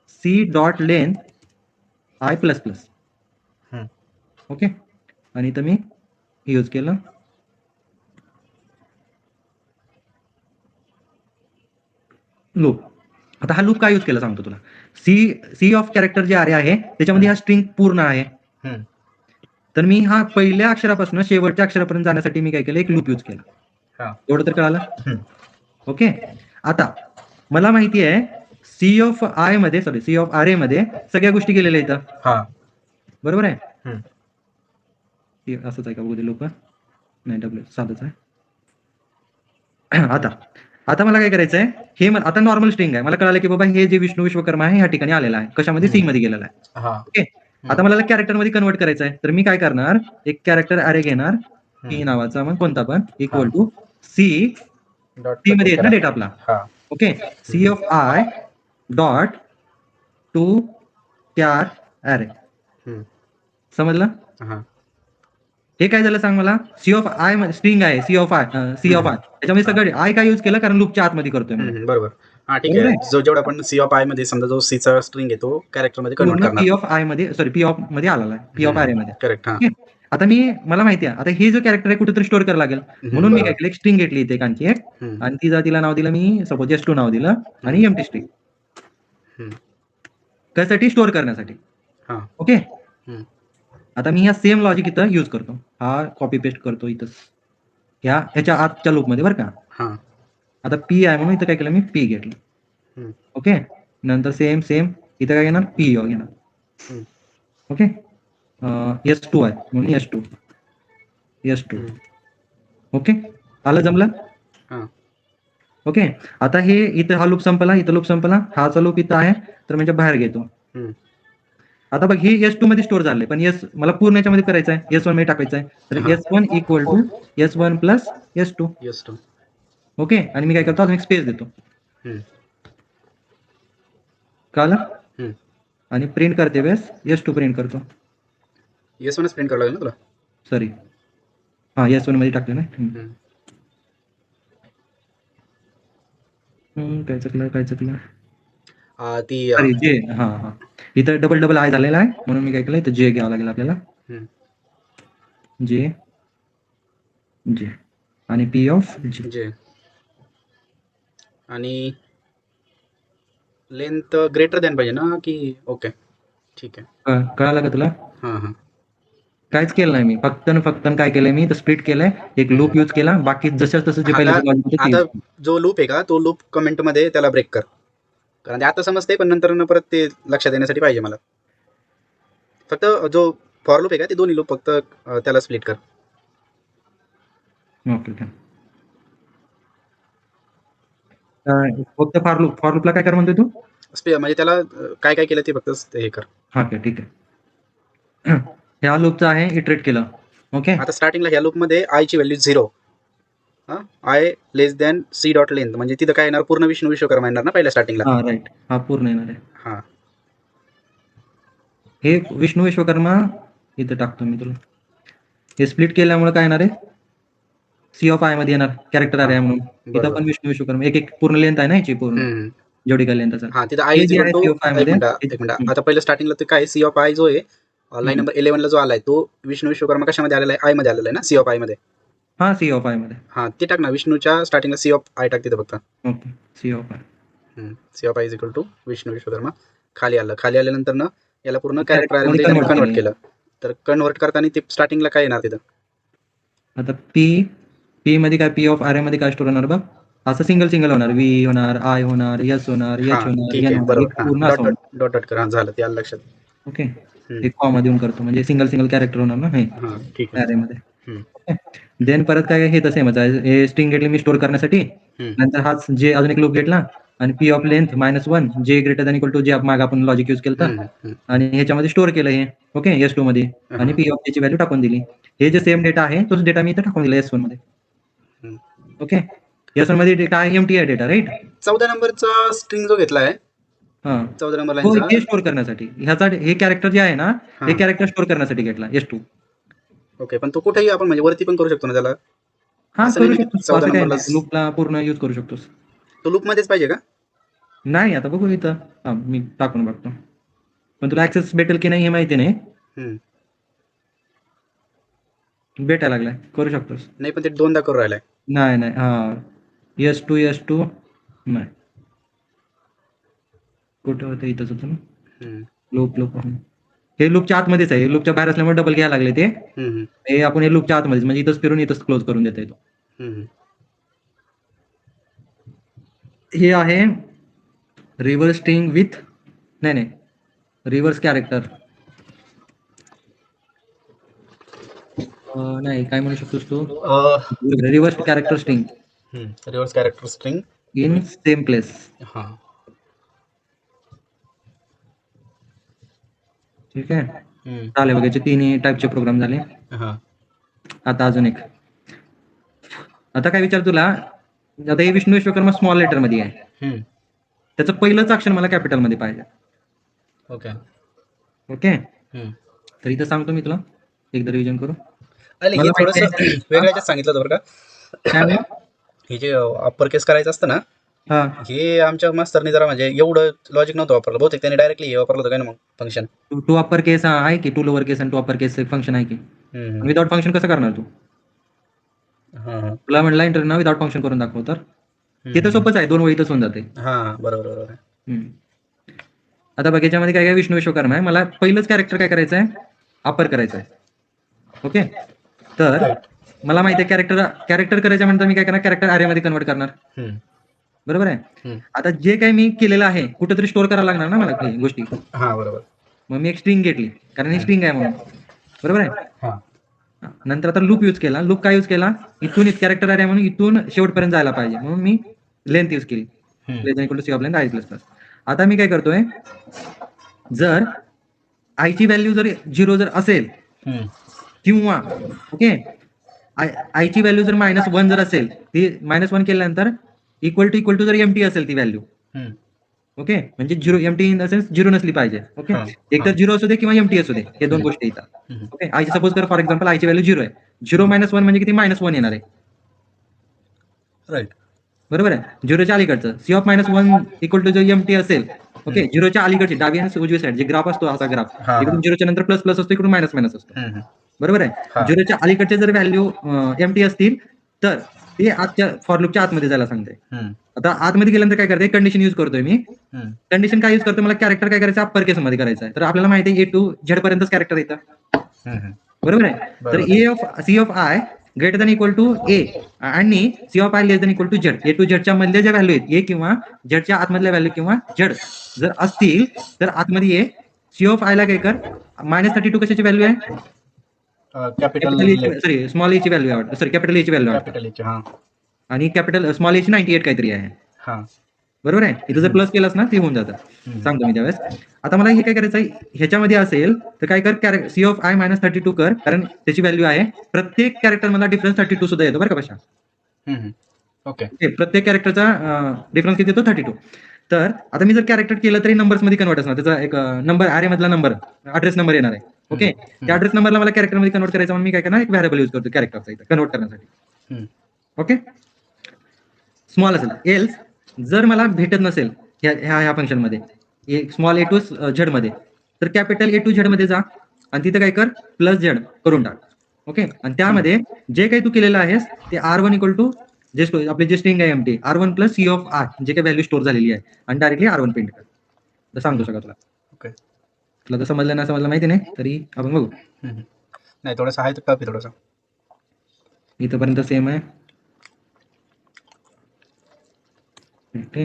C dot length I plus plus. Okay. आणि इथं मी यूज केलं लूप. आता हा लूप काय यूज केला सांगतो तुला. सी ऑफ कॅरेक्टर जे आहे त्याच्यामध्ये हा स्ट्रिंग पूर्ण आहे. तर मी हा पहिल्या अक्षरापासून शेवटच्या अक्षरापर्यंत जाण्यासाठी मी काय केलं, एक लूप यूज केला. एवढं तर कळालं. ओके. आता मला माहिती आहे सी ऑफ आय मध्ये, सी ऑफ आर ए मध्ये सगळ्या गोष्टी गेलेल्या आहेत. बरोबर आहे. असंच आहे का बघू दे, लोक नाही, डब्ल्यू साधच आहे. आता मला काय करायचंय, हे आता नॉर्मल स्ट्रिंग आहे, मला कळालं की बाबा हे जे विष्णू विश्वकर्मा आहे ह्या ठिकाणी आलेला आहे, कशामध्ये, सी मध्ये गेलेला आहे. ओके. आता मला कॅरेक्टर मध्ये कन्वर्ट करायचं आहे, तर मी काय करणार, एक कॅरेक्टर अरे घेणार, टी नावाचा, मग कोणता पण, इक्वल टू सी टी मध्ये येत ना डेटा आपला. हा okay, C of I dot to char array, हम्म, समजलं? हा हे काय झालं सांग मला. सी ऑफ आय मध्ये स्ट्रिंग आहे, सी ऑफ आय त्याच्यामध्ये सगळं आय काय यूज केलं कारण लूपच्या आतमध्ये करतोय म्हणून. बरोबर. हा ठीक बरोबर आहे. आहे. जो जेवढा आपण सी ऑफ आय मध्ये समजा जो सीचा स्ट्रिंग आहे तो कॅरेक्टर मध्ये कन्वर्ट पूर्ण करणार. पी ऑफ आय मध्ये, सॉरी पी ऑफ मध्ये आलेला आहे, पी ऑफ आय मध्ये. करेक्ट. हा ओके, आता मला माहिती आहे आता हे जो कॅरेक्टर आहे कुठेतरी स्टोअर करायला लागेल, म्हणून मी काय केलं, एक स्ट्रिंग घेतली इथे एक आणखी एक, आणि तिला नाव दिलं मी सपोज S2 नाव दिलं, आणि एम्प्टी स्ट्रिंग त्यासाठी स्टोअर करण्यासाठी. हा ओके, आता मी ह्या सेम लॉजिक इथं यूज करतो, हा कॉपी पेस्ट करतो इथं ह्याच्या आतच्या लूप मध्ये बरं का. हा आता पी आहे म्हणून इथं काय केलं मी पी घेतलं. ओके, नंतर सेम इथं काय घेणार पी घेणार. ओके, S2 आहे म्हणून S2. ओके, आलं जमलं. हा ओके, आता हे इथं हा लूप संपला, इथं लूप संपला, हाचा लूप इथं आहे तर म्हणजे बाहेर घेतो. आता बघ हे S2 मध्ये स्टोअर झाले, पण मला पूर्ण याच्यामध्ये करायचं आहे, S1 मध्ये टाकायचं आहे, तर S1 equal to S1 plus S2. Okay, आणि मी काय करतो अजून एक स्पेस देतो. कळलं? आणि प्रिंट करते वेळेस S2 प्रिंट करतो. S1 प्रिंट करावं लागेल ना तुला. सॉरी, हा S1 मध्ये टाकलं ना. काय चुकलं ती सॉरी जे, हा इथं डबल आय झालेला आहे म्हणून मी काय केलं इथं जे घ्यावं लागेल आपल्याला. जे आणि पी ऑफ जे आणि लेंथ ग्रेटर दॅन पाहिजे ना की. ओके ठीक आहे. कळालं का तुला? हा हा काहीच केलं नाही मी, फक्त काय केलंय मी तर स्प्लिट केलंय, एक लूप यूज केला, बाकी जसं जे पहिलं आता जो लूप आहे का तो लूप कमेंट मध्ये त्याला ब्रेक कर, कारण ते आता समजते पण नंतर परत ते लक्षात येण्यासाठी पाहिजे मला. फक्त जो फॉर लूप आहे का ते दोन्ही लूप फक्त त्याला स्प्लिट कर. ओके. फक्त फॉर लूपला काय कर म्हणतोय तू? म्हणजे त्याला काय काय केलं ते फक्त हे कर. हा ठीक आहे. ह्या लूपचं आहे इटरेट केलं. ओके, आता स्टार्टिंगला ह्या लूप मध्ये आय ची value 0, I less than C dot length, म्हणजे तिथं काय येणार पूर्ण विष्णू विश्वकर्मा येणार ना पहिल्या स्टार्टिंगला. हा राईट, हा पूर्ण येणार आहे. हा हे विष्णू विश्वकर्मा इथं टाकतो मी तुला. हे स्प्लिट केल्यामुळे काय येणार आहे, सी ऑफ आय मध्ये येणार कॅरेक्टर आहे म्हणून. इथं पण विष्णू विश्वकर्मा एक पूर्ण लेंथ आहे ना याची, पूर्ण जेवढी काय लेंथ असेल. हा तिथं आय इज इक्वल टू, एक मिनिट आता पहिलं स्टार्टिंगला ते काय सी ऑफ आय जो आहे लाईन नंबर 11 ला जो आलाय तो विष्णू विश्वकर्मा कशामध्ये आलेला आहे, आय मध्ये आलेला आहे ना, सी ऑफ आय मध्ये. हा सी ऑफ आय मध्ये, हा ते टाक ना, विष्णूच्या स्टार्टिंगला सी ऑफ आय टाक तिथं फक्त. Okay, C of I, C of I is equal to Vishnu Vishwakarma. खाली आल्यानंतर ना याला पूर्ण कॅरेक्टर Character मध्ये मध्ये convert कन्वर्ट केलं, तर कन्वर्ट करताना ते स्टार्टिंगला काय येणार तिथं. आता पी मध्ये काय, पी ऑफ आर मध्ये काय स्टोर होणार बघ, असं सिंगल होणार, व्ही होणार, आय होणार, एस होणार, एच होणार, ठीक एन आहे होणार, बरोबर. पूर्ण असं होणार. डॉट डॉट कर, झालं ते आलं लक्षात. ओके, एक कॉमा देऊन करतो म्हणजे सिंगल कॅरेक्टर होणार ना हे हा ठीक आहे. अरे मध्ये. देन परत काय हे तर सेमच आहे, हे स्ट्रिंग घेतली मी स्टोअर करण्यासाठी, नंतर हाच जे अजून एक लूप घेतला, आणि पी ऑफ लेंथ -1 जे ग्रेटर दॅन इक्वल टू जे माग आपण लॉजिक यूज केलं, आणि ह्याच्यामध्ये स्टोअर केलं हे. ओके, S2 मध्ये, आणि पी ऑफ ची व्हॅल्यू टाकून दिली. हे जे सेम डेटा आहे तोच डेटा मी इथं टाकून दिला S1 मध्ये. ओके, S1 मध्ये काय एम्प्टी आहे डेटा, राईट. 14 नंबरचा स्ट्रिंग जो घेतलाय, हा 14 नंबर हो, लाईनचा हे स्टोअर करण्यासाठी, ह्याचा हे कॅरेक्टर जे आहे ना, हे कॅरेक्टर स्टोअर करण्यासाठी घेतला S2. ओके, पण तो कुठेही आपण म्हणजे वरती पण करू शकतो ना त्याला. हा असं करू नाही की शकतोस, 14 असं काय नंबरला नाही, लूपला पूर्ण यूज करू शकतोस. तो लूप मध्येच पाहिजे का? नाही, आता बघू इथं, हा मी टाकून बघतो, पण तुला ऍक्सेस भेटेल की नाही हे माहिती नाही. भेटायला लागलाय, करू शकतोस. नाही पण ते दोनदा करू राहिलाय. नाही, हा S2 नाही, कुठं होतं, इथंच होतं ना. लूप हे लूपच्या आतमध्येच आहे, लूपच्या बाहेर असल्यामुळे डबल घ्यायला लागले ते. हे आपण हे लूपच्या आतमध्येच, म्हणजे इथंच फिरून इथंच क्लोज करून देता येतो. हे आहे रिव्हर्स स्ट्रिंग विथ, नाही रिव्हर्स कॅरेक्टर, नाही काय म्हणू शकतोस तू, reverse character string reverse character string in same place. हा ठीक आहे, झाले बघायचे तिन्ही टाईपचे प्रोग्राम झाले. हा आता अजून एक, आता काय विचार तुला, आता हे विष्णू विश्वकर्मा स्मॉल लेटर मध्ये आहे, हम्म. त्याचं पहिलंच अक्षर मला कॅपिटल मध्ये पाहिजे. ओके. ओके, हम्म. तर इथं सांगतो मी तुला, एकदा रिव्हिजन करू. अरे हे मला थोडस माहिती आहे वेगळ्या याच्यात सांगितलं होतं बरं का. काय वेळ? हे जे अप्पर केस करायचं असतं ना, हा, हे आमच्या मास्तरने जरा म्हणजे एवढं लॉजिक नव्हतं वापरलं. बहुतेक त्यांनी डायरेक्टली हे वापरलं होतं काय ना मग फंक्शन. टू अप्पर केस आहे की, टू लोअर केस आणि टू अप्पर केस फंक्शन आहे की. विदाउट फंक्शन कसं करणार तू? हां हां. तुला म्हणला इंटरव्ह्यू विदाउट फंक्शन करून दाखव, तर ते तर सोपंच आहे, 2 वळीतच होऊन जाते. हां, बरोबर बरोबर आहे. हम्म. आता बघ, याच्यामध्ये काय काय विष्णू विश्वकर्मा आहे, मला पहिलंच कॅरेक्टर काय करायचं आहे, अप्पर करायचं आहे. ओके, तर मला माहिती आहे कॅरेक्टर करायचं म्हणतात मी काय करणार, कॅरेक्टर अरे मध्ये कन्वर्ट करणार. हम्म. बरोबर आहे. हम्म. आता जे काही मी केलेलं आहे कुठेतरी स्टोअर करायला लागणार ना मला काही गोष्टी. हां, बरोबर. मग मी एक स्ट्रिंग घेतली, कारण ही स्ट्रिंग आहे म्हणून. बरोबर आहे. हां. नंतर आता लूप यूज केला. लूप काय यूज केला, इथून कॅरेक्टर आहे म्हणून इथून शेवटपर्यंत जायला पाहिजे, म्हणून मी लेंथ यूज केली. Less equal to C of length I plus plus. आता मी काय करतोय, जर आयची व्हॅल्यू जर 0 जर असेल हम्म. किंवा ओके आयची व्हॅल्यू जर -1 जर असेल, ती -1 केल्यानंतर इक्वल टू जर एमटी असेल ती व्हॅल्यू, हम्म. ओके, म्हणजे 0 एमटी इन द सेन्स 0 नसली पाहिजे. ओके, हां, एक तर 0 असू दे किंवा एमटी असू दे, हे दोन गोष्टी येतात. हम्म. ओके, आयची सपोज कर फॉर एक्झाम्पल आयची व्हॅल्यू 0 आहे. 0 -1 म्हणजे किती, -1 येणार आहे. राईट. बरोबर आहे. 0च्या अलीकडचं सी ऑफ -1 इक्वल टू जर एमटी असेल, ओके, 0च्या अलीकडची डावी आणि उजवी साईड जे ग्राफ असतो, असा ग्राफ हां, इकडून 0च्या नंतर प्लस प्लस असतो, इकडून मायनस मायनस असतो. हम्म. बरोबर आहे. हां. 0च्या अलीकडचे जर व्हॅल्यू एमटी असतील तर ते आजच्या फॉर लूपच्या आतमध्ये जायला सांगते. हम्म. आता आतमध्ये गेल्यानंतर काय करते, कंडिशन यूज करतोय मी. हम्म. कंडिशन काय यूज करतो, मला कॅरेक्टर काय करायचं, अप्पर केस मध्ये करायचं आहे. तर आपल्याला माहिती आहे ए टू झेड पर्यंतच कॅरेक्टर येतं. हम्म. बरोबर आहे. तर a of C of I greater than equal to a आणि C of i less than equal to z, a to झेडच्या मधल्या ज्या व्हॅल्यू आहेत, ए किंवा झेडच्या आतमधल्या व्हॅल्यू किंवा झेड जर असतील तर आतमध्ये ए. सी ऑफ आय ला काय कर, -32 कशाची व्हॅल्यू आहे, कॅपिटल सॉरी स्मॉल ए ची व्हॅल्यू आहे, सॉरी कॅपिटल ए ची व्हॅल्यू आहे, कॅपिटल एच. हां आणि कॅपिटल स्मॉल ए ची 98 काहीतरी आहे. हां. बरोबर आहे. इथं जर प्लस केलास ना ते होऊन जातं, सांगतो मी त्यावेळेस. आता मला हे काय करायचं आहे, ह्याच्यामध्ये असेल तर काय कर, सी ऑफ आय -32 कर, कारण त्याची व्हॅल्यू आहे. प्रत्येक कॅरेक्टर मला डिफरन्स 32 सुद्धा येतो बरं का भाषा. ओके. प्रत्येक कॅरेक्टरचा डिफरन्स किती येतो, 32. तर आता मी जर कॅरेक्टर केलं तरी नंबर्स मध्ये कन्वर्ट असणार, त्याचा एक नंबर अरे मधला नंबर ऍड्रेस नंबर येणार आहे. ओके, त्या ऍड्रेस नंबरला मला कॅरेक्टर मध्ये कन्वर्ट करायचं, म्हणून मी काय करणार, एक व्हॅरिएबल यूज करतो कॅरेक्टरचा इथं कन्वर्ट करण्यासाठी. ओके, स्मॉल असेल. एल्स जर मला भेटत नसेल ह्या फंक्शन मध्ये स्मॉल ए टू झेड मध्ये, तर कॅपिटल ए टू झेड मध्ये जा आणि तिथे काय कर, प्लस झेड करून टाक. ओके, आणि त्यामध्ये जे काही तू केलेलं आहेस ते R1 इक्वल टू जे आपले जे स्ट्रिंग आहे empty R1 plus C of R, जे काही व्हॅल्यू स्टोअर झालेली आहे, आणि डायरेक्टली R1 प्रिंट कर. तर सांगतो सगळं तुला. ओके, तुला तर समजलं ना, समजलं माहिती नाही तरी आपण बघू. नाही थोडंसं आहे तर टफ आहे थोडंसं. इथपर्यंत सेम आहे. Okay,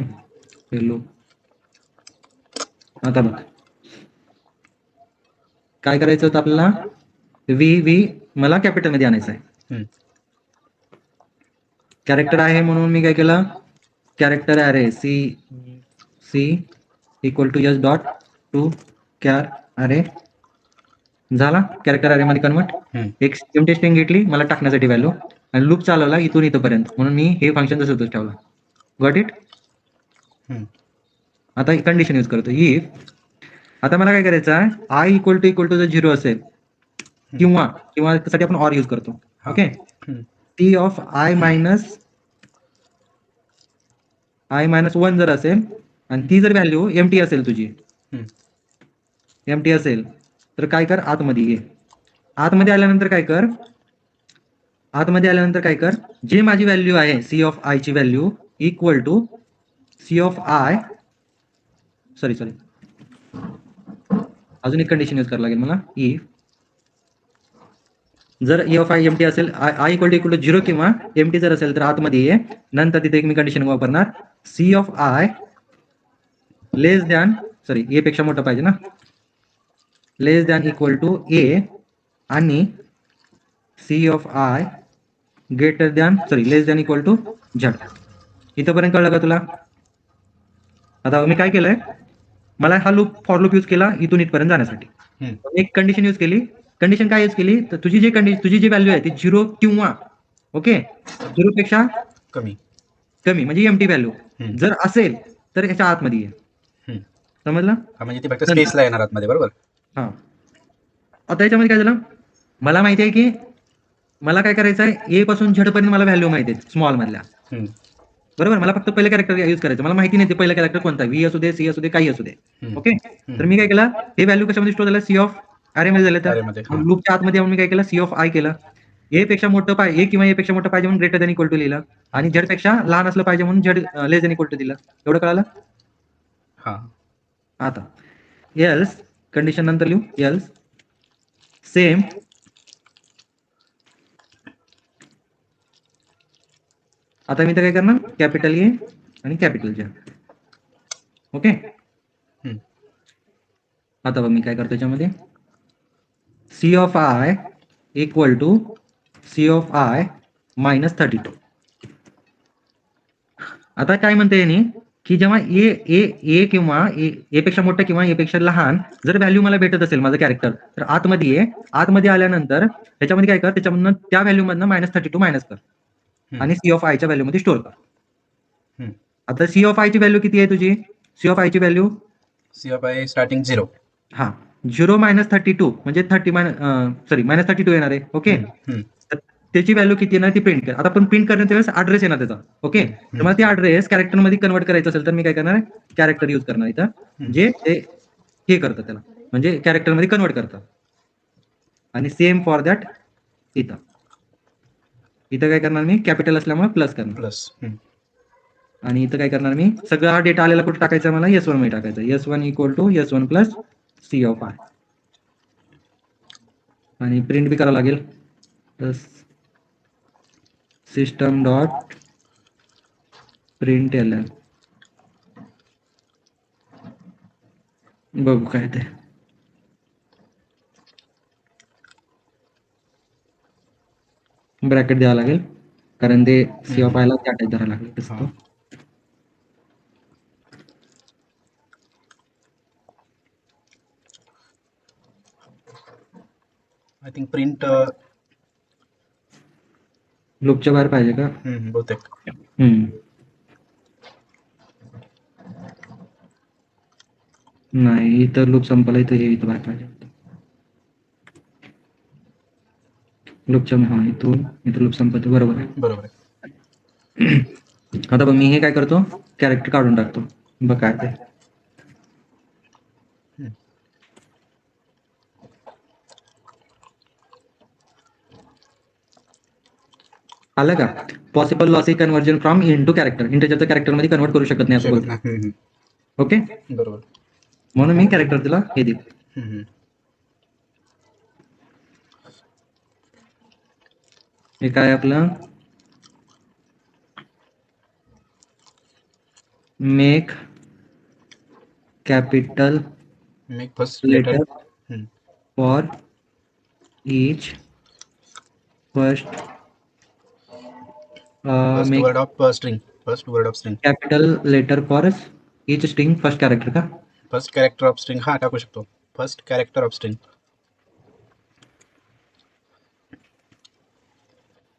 hello. आता बघ काय करायचं होतं आपल्याला, व्ही मला कॅपिटल मध्ये आणायचं आहे. कॅरेक्टर आहे म्हणून मी काय केलं, character array C equal to S dot to char array झाला, कॅरेक्टर अरे मध्ये कन्वर्ट. एक एमटी स्ट्रिंग घेतली मला टाकण्यासाठी व्हॅल्यू, आणि लूप चालवला इथून इथपर्यंत, म्हणून मी हे फंक्शन जसं तसं ठेवलं. Got it. आता कंडिशन यूज करतो, इफ आता मला काय करायचं आहे, आय इक्वल टू जर 0 असेल किंवा त्यासाठी आपण ऑर यूज करतो. Okay, T of I minus 1 जर असेल आणि ती जर व्हॅल्यू एमटी असेल तुझी, एमटी असेल तर काय कर, आतमध्ये ये. आतमध्ये आल्यानंतर काय कर, जे माझी व्हॅल्यू आहे सी ऑफ आय ची value equal to C of I, sorry अजून एक कंडिशन यूज करावं लागेल मला. इफ जर ए ऑफ आय एमटी असेल, आय इक्वल टू 0 किंवा एमटी जर असेल तर आतमध्ये ये. नंतर तिथे एक मी कंडिशन वापरणार, c of i less than, sorry a पेक्षा मोठा पाहिजे ना, less than equal to a आणि C of I greater than, sorry less than equal to z. इथंपर्यंत कळलं का तुला? आता मी काय केलंय, मला हा लूप फॉर लूप यूज केला इथून इथपर्यंत जाण्यासाठी. एक कंडिशन यूज केली. कंडिशन काय यूज केली, तर तुझी जी व्हॅल्यू आहे ती 0 किंवा ओके 0 पेक्षा कमी म्हणजे एमटी व्हॅल्यू हम्म. जर असेल तर याच्या आतमध्ये आहे. हम्म. समजलं? हा, म्हणजे ती फक्त स्पेसला येणार आतमध्ये, बरोबर? हा. आता याच्यामध्ये काय झालं, मला माहिती आहे की मला काय करायचं आहे, ए पासून झेड पर्यंत मला व्हॅल्यू माहिती आहे स्मॉल मधल्या, हम्म. बरोबर. मला फक्त पहिलं कॅरेक्टर यूज करायचं, मला माहिती नाही ते पहिलं कॅरेक्टर कोणता, व्ही असू दे, सी असू दे, काही असू दे. हम्म. ओके. तर मी काय केलं, हे व्हॅल्यू कशामध्ये स्टोर झालं, सी ऑफ अरे मध्ये झालं. तर अरेमध्ये, हा. लूपच्या आतमध्ये येऊन मी काय केलं, सी ऑफ आय केलं. ए पेक्षा मोठं पाहिजे, ए किंवा ए पेक्षा मोठं पाहिजे म्हणून ग्रेटर दॅन इक्वल टू लिहिलं, आणि झेड पेक्षा लहान असलं पाहिजे म्हणून Z less than equal to दिलं. एवढं कळालं? हा. आता एल्स कंडिशन नंतर लिहू, एल्स सेम आता मी तर काय करणार, कॅपिटल ए आणि कॅपिटल जे. ओके. हम्म. आता बघ मी काय करतो याच्यामध्ये, C of I equal to C of I minus 32. आता काय म्हणते यांनी की जेव्हा ए ए ए किंवा ए पेक्षा मोठं किंवा ए पेक्षा लहान जर व्हॅल्यू मला भेटत असेल माझं कॅरेक्टर, तर आतमध्ये ये, आतमध्ये आल्यानंतर त्याच्यामध्ये काय कर, त्याच्यामधनं त्या व्हॅल्यू मधनं -32 मायनस कर आणि सी ऑफ आयच्या व्हॅल्यू मध्ये स्टोअर कर. हम्म. आता सी ऑफ आयची व्हॅल्यू किती आहे तुझी, सी ऑफ आयची value C of I starting 0. हा 0 - 32 म्हणजे -32 येणार आहे. ओके. हम्म. तर त्याची व्हॅल्यू किती येणार ती प्रिंट कर. आता आपण प्रिंट करण्याच्या वेळेस ऍड्रेस येणार त्याचा. ओके. तर मला ते ऍड्रेस कॅरेक्टर मध्ये कन्वर्ट करायचं असेल तर मी काय करणार, कॅरेक्टर यूज करणार इथं, जे हे करतं त्याला, म्हणजे कॅरेक्टर मध्ये कन्वर्ट करतं. आणि सेम फॉर दॅट इथं काय करणार मी, कॅपिटल असल्यामुळे प्लस करणार, प्लस. आणि इथं काय करणार मी, सगळा हा डेटा आलेला कुठे टाकायचा, मला S1 मध्ये टाकायचा. S1 equal to S1 plus C of I, आणि प्रिंट बी करावं लागेल. सिस्टम डॉट प्रिंट एल, बघू काय ते. ब्रॅकेट द्यावं लागेल कारण ते सी ऑफ आयला त्या टाईप धरायला लागेल तसं. आय थिंक प्रिंट लूपच्या बाहेर पाहिजे का? बहुतेक. नाही, इथं लूप संपला, इथं हे इथं बाहेर पाहिजे. लूपच्या हा इथं लूप संपत, बरोबर आहे. बरोबर आहे. आता बघ मी हे काय करतो, कॅरेक्टर काढून टाकतो, बघ काय ते. आलं का? Possible lossy conversion from into character, इंटिजरचं कॅरेक्टर मध्ये कन्वर्ट करू शकत नाही असं बोलतो. ओके. बरोबर. म्हणून मी कॅरेक्टर तिला हे दिलं. हे काय आपलं, make capital make first letter letter for each first make word of string. First word of string. capital letter for each string first character का? First character of string, हा टाकू शकतो. First character of string.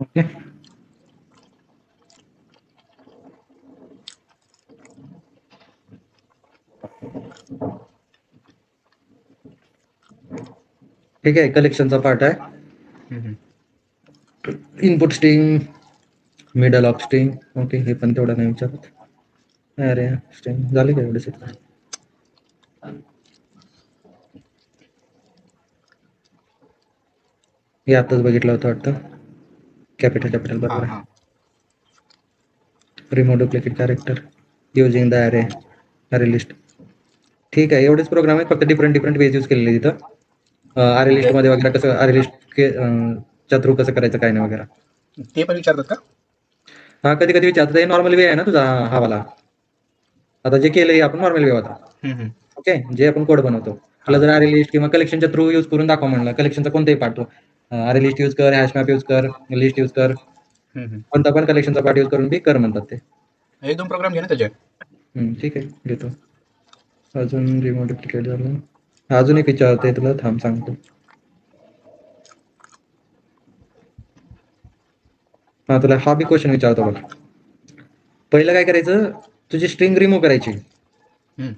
Okay. ठीक आहे, कलेक्शनचा part आहे. Input string, middle of string. Okay, हे पण तेवढं नाही विचारत. अरे स्ट्रिंग झाले का एवढे सेट? हे आताच बघितलं होतं वाटतं. कॅपिटल बरोबर आहे. Remove duplicate character using the अरे लिस्ट. ठीक आहे, एवढेच प्रोग्राम आहेत, फक्त डिफरंट वेज यूज केलेले तिथं. अरे लिस्ट मध्ये वगैरे कसं, अरे लिस्ट च्या थ्रू कसं करायचं काय नाही वगैरे. ते पण विचारतात का? हा, कधी कधी विचारतात. हे नॉर्मल वे आहे ना तुझा हा वाला. आता जे केलंय आपण नॉर्मल वे होता. ओके, जे आपण कोड बनवतो, तुला जर अरे लिस्ट किंवा कलेक्शनच्या थ्रू यूज करून दाखव म्हणलं, कलेक्शनचा कोणताही पार्ट, अरे लिस्ट यूज कर, हॅश मॅप यूज कर, लिस्ट यूज कर, कोणता पण कलेक्शनचा पार्ट यूज करून बी कर म्हणतात ते. 1-2 प्रोग्राम घे ना त्याचे. ठीक आहे, घेतो. अजून रिमोट डुप्लिकेट झालं. अजून एक विचारते तुला, थांब सांगतो. हा, तुला हा बी क्वेश्चन विचारतो बघ. पहिलं काय करायचं, तुझी स्ट्रिंग रिमूव्ह करायची. हम्म.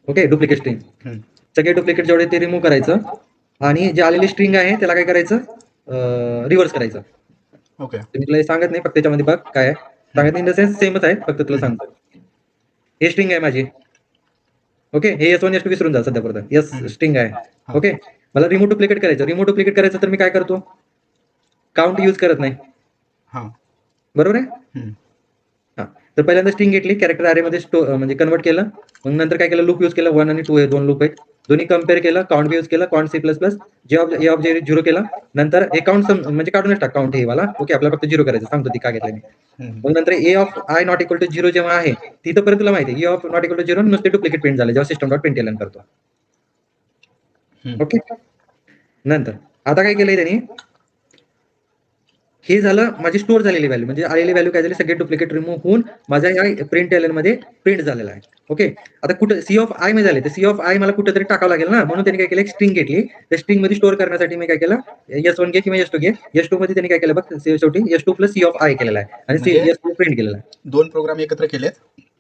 Okay, duplicate string. हम्म. सगळे डुप्लिकेट जेवढे ते रिमूव्ह करायचं आणि जे आलेली स्ट्रिंग आहे त्याला काय करायचं, रिव्हर्स करायचं. ओके. मी तुला हे सांगत नाही, फक्त त्याच्यामध्ये बघ काय आहे. सांगत नाही इन द सेन्स सेमच आहे, फक्त तुला सांगतो. हे स्ट्रिंग आहे माझी. ओके, हे S1 S2 विसरून जा सध्या परत. यस स्ट्रिंग आहे. हा. ओके, मला रिमूव्ह डुप्लिकेट करायचं. रिमूव्ह डुप्लिकेट करायचं तर मी काय करतो, काउंट यूज करत नाही. हा. बरोबर आहे. हम्म. हा, तर पहिल्यांदा स्ट्रिंग घेतली, कॅरेक्टर अरे मध्ये म्हणजे कन्वर्ट केलं. मग नंतर काय केलं, लूप यूज केलं. 1 आणि 2 हे 2 लूप आहेत. दोन्ही कम्पेअर केलं, काउंट यूज केलं, काउंट C++, जे ऑफ जे 0 केला. नंतर हे काउंट म्हणजे काढूनच टाक काउंट हे वाला. ओके, आपल्याला फक्त 0 करायचं, सांगतो ती का घेतलं मी. हम्म. मग नंतर a of I not equal to 0 जेव्हा आहे तिथं पर्यंत तुला माहिती आहे, a of not equal to 0 नुसते डुप्लिकेट प्रिंट झाले जेव्हा सिस्टम डॉट प्रिंट करतो. हम्म. ओके, नंतर आता काय केलंय त्यांनी, हे झालं माझी स्टोअर झालेली व्हॅल्यू, म्हणजे आलेली व्हॅल्यू काय झाली, सगळे डुप्लिकेट रिमूव्ह होऊन माझ्या या प्रिंट मध्ये प्रिंट झालेला आहे. ओके, आता कुठं सी ऑफ आय मध्ये झाले, तर सी ऑफ आय मला कुठेतरी टाकावं लागेल ना, म्हणून त्यांनी काय केलं, एक स्ट्रिंग घेतली. त्या स्ट्रिंग मध्ये स्टोअर करण्यासाठी मी काय केलं, S1 घे किंवा S2 घे. S2 मध्ये त्यांनी काय केलं बघ, शेवटी S2 plus C of I केलेला आहे आणि म्हणजे S2 प्रिंट केलेला आहे. 2 प्रोग्राम एकत्र केलेत.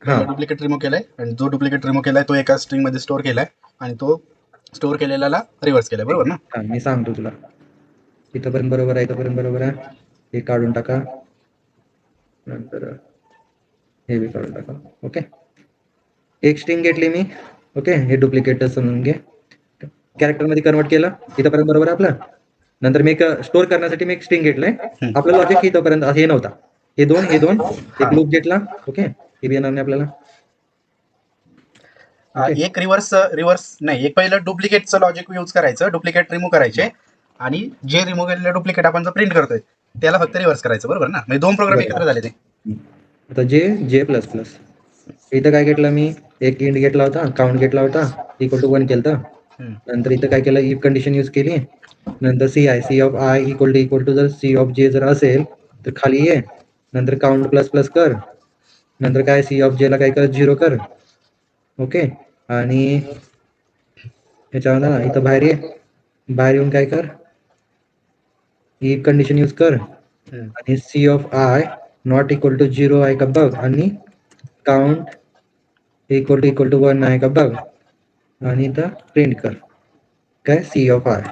हा, पहिला डुप्लिकेट रिमूव्ह केलाय आणि जो डुप्लिकेट रिमूव्ह केलाय तो एका स्ट्रिंग मध्ये स्टोअर केलाय आणि तो स्टोअर केलेल्याला रिव्हर्स केलाय, बरोबर ना? हा, मी सांगतो तुला. इथपर्यंत बरोबर आहे, इथपर्यंत बरोबर आहे. हे काढून टाका, नंतर हे बी काढून टाका. ओके, एक स्ट्रिंग घेतली मी. ओके, हे डुप्लिकेट समजून घे. कॅरेक्टर मध्ये कन्वर्ट केलं, इथपर्यंत बरोबर आहे आपलं. नंतर मी एक स्टोअर करण्यासाठी मी एक स्ट्रिंग घेतलंय. आपलं लॉजिक इथपर्यंत हे नव्हता. हे दोन एक लूप घेतला. ओके, हे बी येणार नाही आपल्याला. एक रिव्हर्स नाही, एक पहिलं डुप्लिकेटचं लॉजिक यूज करायचं, डुप्लिकेट रिमूव्ह करायचे आणि जे रिमूव्ह केलेलं डुप्लिकेट आपण प्रिंट करतोय त्याला फक्त रिव्हर्स करायचं, बरोबर ना? म्हणजे 2 प्रोग्राम एकत्र झाले ते. आता J++, इथं काय घेतलं मी, एक इंट घेतला होता, काउंट घेतला होता, इक्वल टू 1 केलं. नंतर इथं काय केलं, इफ कंडिशन यूज केली. नंतर C of I equal to जर सी ऑफ जे जर असेल तर खाली ये. नंतर काउंट प्लस कर. नंतर काय सी ऑफ जे ला काय कर, 0 कर. ओके, आणि ह्याच्यावर ना इथं बाहेर ये. बाहेर येऊन काय कर, इफ कंडिशन यूज कर आणि C of I not equal to 0 आहे का बघ, आणि काउंट इक्वल टू 1 आहे का बघ, आणि इथं प्रिंट कर काय, सी ऑफ आय.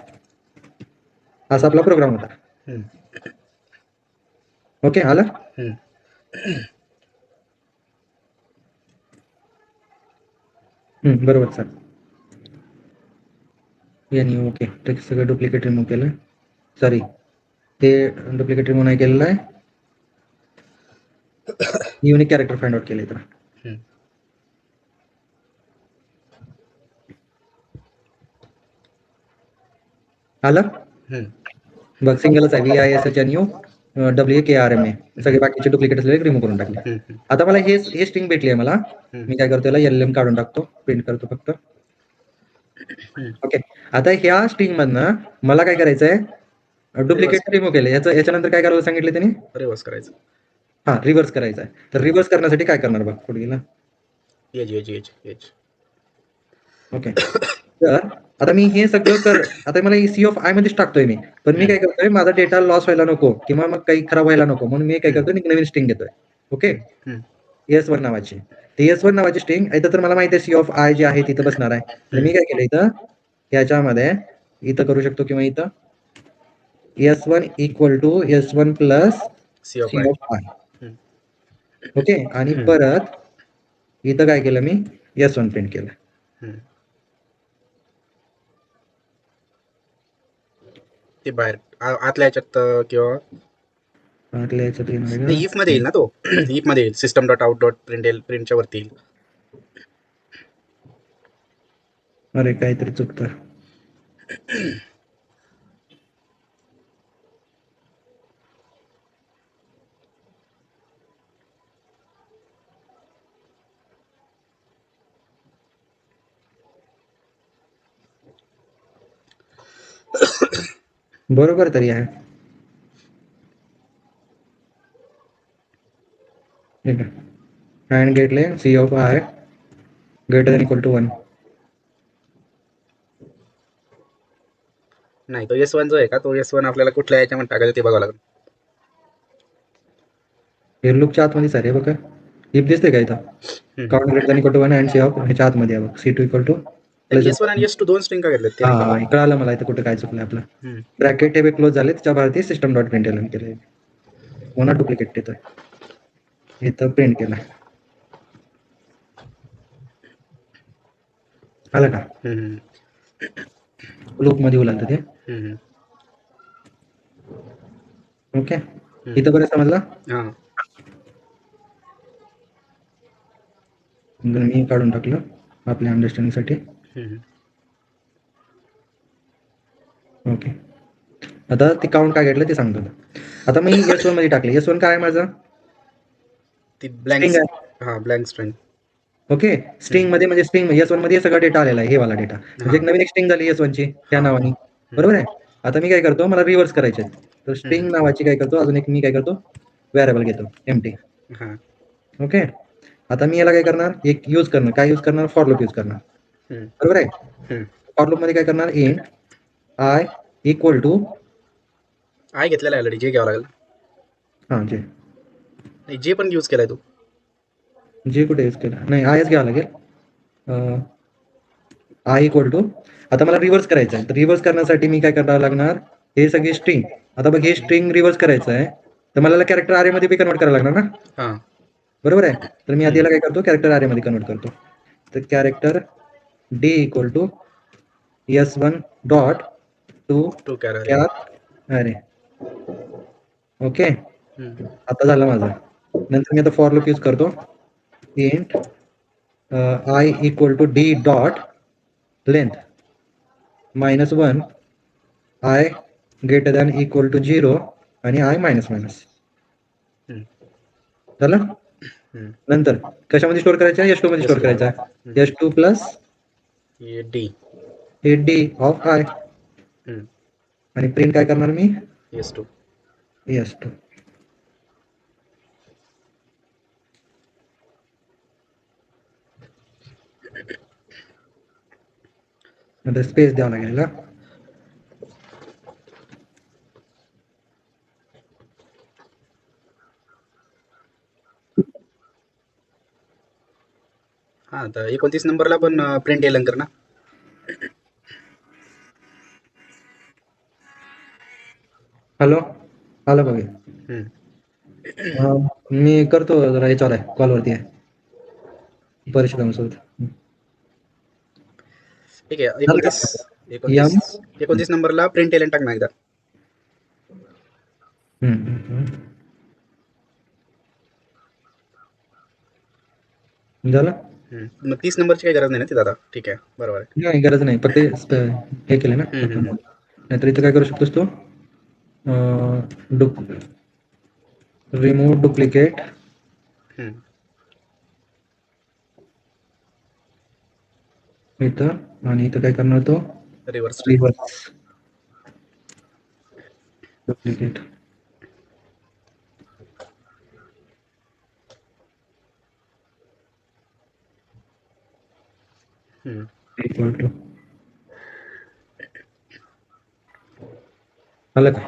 असा आपला प्रोग्राम होता. ओके, आलं. बरोबर सर. यानी ओके, ते सगळं डुप्लिकेट रिमूव्ह केलं. सॉरी, ते डुप्लिकेट रिमूव्ह नाही केलेलं आहे. युनिक कॅरेक्टर फाइंड आउट केले तर आलं बघ. सिंगलच आहे, VISHNU WAKRMA. सगळे बाकीचे डुप्लिकेट असलेले रिमूव्ह करून टाकले. आता मला हे स्ट्रिंग भेटली आहे मला. मी काय करतो, याला LLM काढून टाकतो, प्रिंट करतो फक्त. ओके, आता ह्या स्ट्रिंग मधनं मला काय करायचंय, डुप्लिकेट रिमूव्ह केले. याच्यानंतर काय करायला सांगितले त्यांनी, रिव्हर्स करायचं. हा, रिव्हर्स करायचं आहे. तर रिव्हर्स करण्यासाठी काय करणार बघ, पुढे गेला. ओके, तर आता मी हे सगळं आता मला सी ऑफ आय मध्येच टाकतोय मी, पण मी काय करतोय, माझा डेटा लॉस व्हायला नको किंवा मग काही खराब व्हायला नको म्हणून मी काय करतोय, एक नवीन स्ट्रिंग घेतोय. ओके, S1 नावाची. ते S1 नावाची स्ट्रिंग इथं तर मला माहिती आहे सी ऑफ आय जे आहे तिथं बसणार आहे. तर मी काय केलं, इथं याच्यामध्ये इथं करू शकतो किंवा इथं S1 equal to S1 plus C of C of I. Okay, आणि हम्म. परत इथं काय केलं, मी S1 प्रिंट केलं. ते बाहेर आतल्या ह्याच्यात किंवा आतल्या याच्यात येणार नाही, इफ मध्ये येईल ना तो. इफ मध्ये येईल, सिस्टम डॉट आउट डॉट प्रिंटच्या वरती येईल. अरे काहीतरी चुकतं. बरोबर तरी आहे. ठीक आहे, अँड घेतले C of I greater than equal to 1. नाही, तो S1 जो आहे का, तो S1 आपल्याला कुठल्या याच्यामध्ये टाकायचं ते बघावं लागेल. हे लूपच्या आतमध्ये सर आहे बघा. इफ दिसते का इथं count greater than equal to 1 and C of ह्याच्या आतमध्ये आहे बघ C2 इक्वल टू S1 आणि S2 दोन स्ट्रिंग का घेतलेत ते नाही हा कळालं मला इथं कुठं काय चुकलं आपलं कळलं. ब्रॅकेट हे क्लोज झाले त्याच्या भारती सिस्टम डॉट प्रिंट एल केलं पुन्हा डुप्लिकेट देतोय इथं प्रिंट केलं आलं का लूप मध्ये येऊ लागतं ते ओके इथं बरं समजलं हा मी काढून टाकलं आपल्या अंडरस्टँडिंग साठी ओके आता ते काउंट काय घेतलं ते सांगतो आता मी S1 मध्ये टाकले S1 काय आहे माझं ती ब्लँक String आहे. हा ब्लँक स्ट्रिंग ओके स्ट्रिंग मध्ये म्हणजे स्ट्रिंग S1 मध्ये सगळा डेटा आलेला आहे हे वाला डेटा म्हणजे एक नवीन एक स्ट्रिंग झाली S1 ची त्या नावाने बरोबर आहे आता मी काय करतो मला रिव्हर्स करायचे तर स्ट्रिंग नावाची काय करतो अजून एक मी काय करतो व्हेरिएबल घेतो एम्प्टी हा ओके आता मी याला काय करणार एक यूज करणार काय यूज करणार फॉर लूप यूज करणार बरोबर आहे फॉर लूप मध्ये काय करणार int I equal to I घेतलेला आहे जे घ्यावं लागेल हा जे नाही जे पण यूज केलाय तू जे कुठे यूज केलं नाही आयच घ्यावं लागेल आय इक्वल टू आता मला रिव्हर्स करायचं आहे तर रिव्हर्स करण्यासाठी मी काय करावं लागणार हे सगळी स्ट्रिंग आता बघ हे स्ट्रिंग रिव्हर्स करायचं आहे तर मला कॅरेक्टर आरे मध्ये बी कन्वर्ट करावं लागणार ना हा बरोबर आहे तर मी आधी याला काय करतो कॅरेक्टर आरे मध्ये कन्वर्ट करतो तर character D equal to S1 dot to char array okay आता झालं माझं नंतर मी आता फॉर लूप यूज करतो int I equal to D dot length -1 I greater than equal to 0 आणि आय मायनस झालं नंतर कशामध्ये स्टोअर करायचा S2 मध्ये स्टोअर करायचा S2 प्लस डी हे डी ऑफ आय आणि प्रिंट काय करणार मी S2 S2 नंतर स्पेस द्यावं लागेल का हा तर 29 नंबरला पण प्रिंट एलन कर ना हॅलो आलं बघा मी करतो जरा याच्यावर आहे कॉलवरती आहे परिषदांसोबत ठीक आहे 29 नंबरला प्रिंट एलन टाक ना एकदा झालं मग 30 नंबरची काही गरज नाही ना ती दादा ठीक आहे बरोबर आहे नाही गरज नाही फक्त हे केलं ना नाहीतर इथं काय करू शकतोस तू रिमूव्ह डुप्लिकेट इथं आणि इथं काय करणार तो रिव्हर्स डुप्लिकेट इक्वल टू आलं का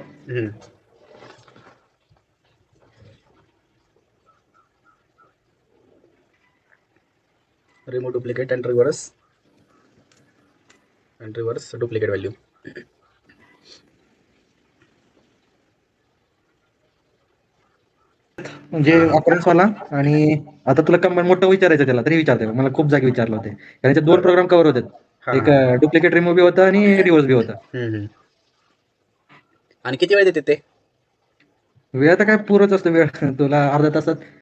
remove duplicate and reverse duplicate value म्हणजे अकरन्स वाला आणि आता तुला कंबाईन मोठं विचारायचं त्याला तरी विचारते मला खूप जागी विचारलं होते कारण याच्यात 2 प्रोग्राम कव्हर होतात एक डुप्लिकेट रिमूव्ह बी होता आणि रिव्हर्स बी होता आणि किती वेळ देते ते वेळ तर काय पुरच असतो वेळ तुला अर्ध्या तासात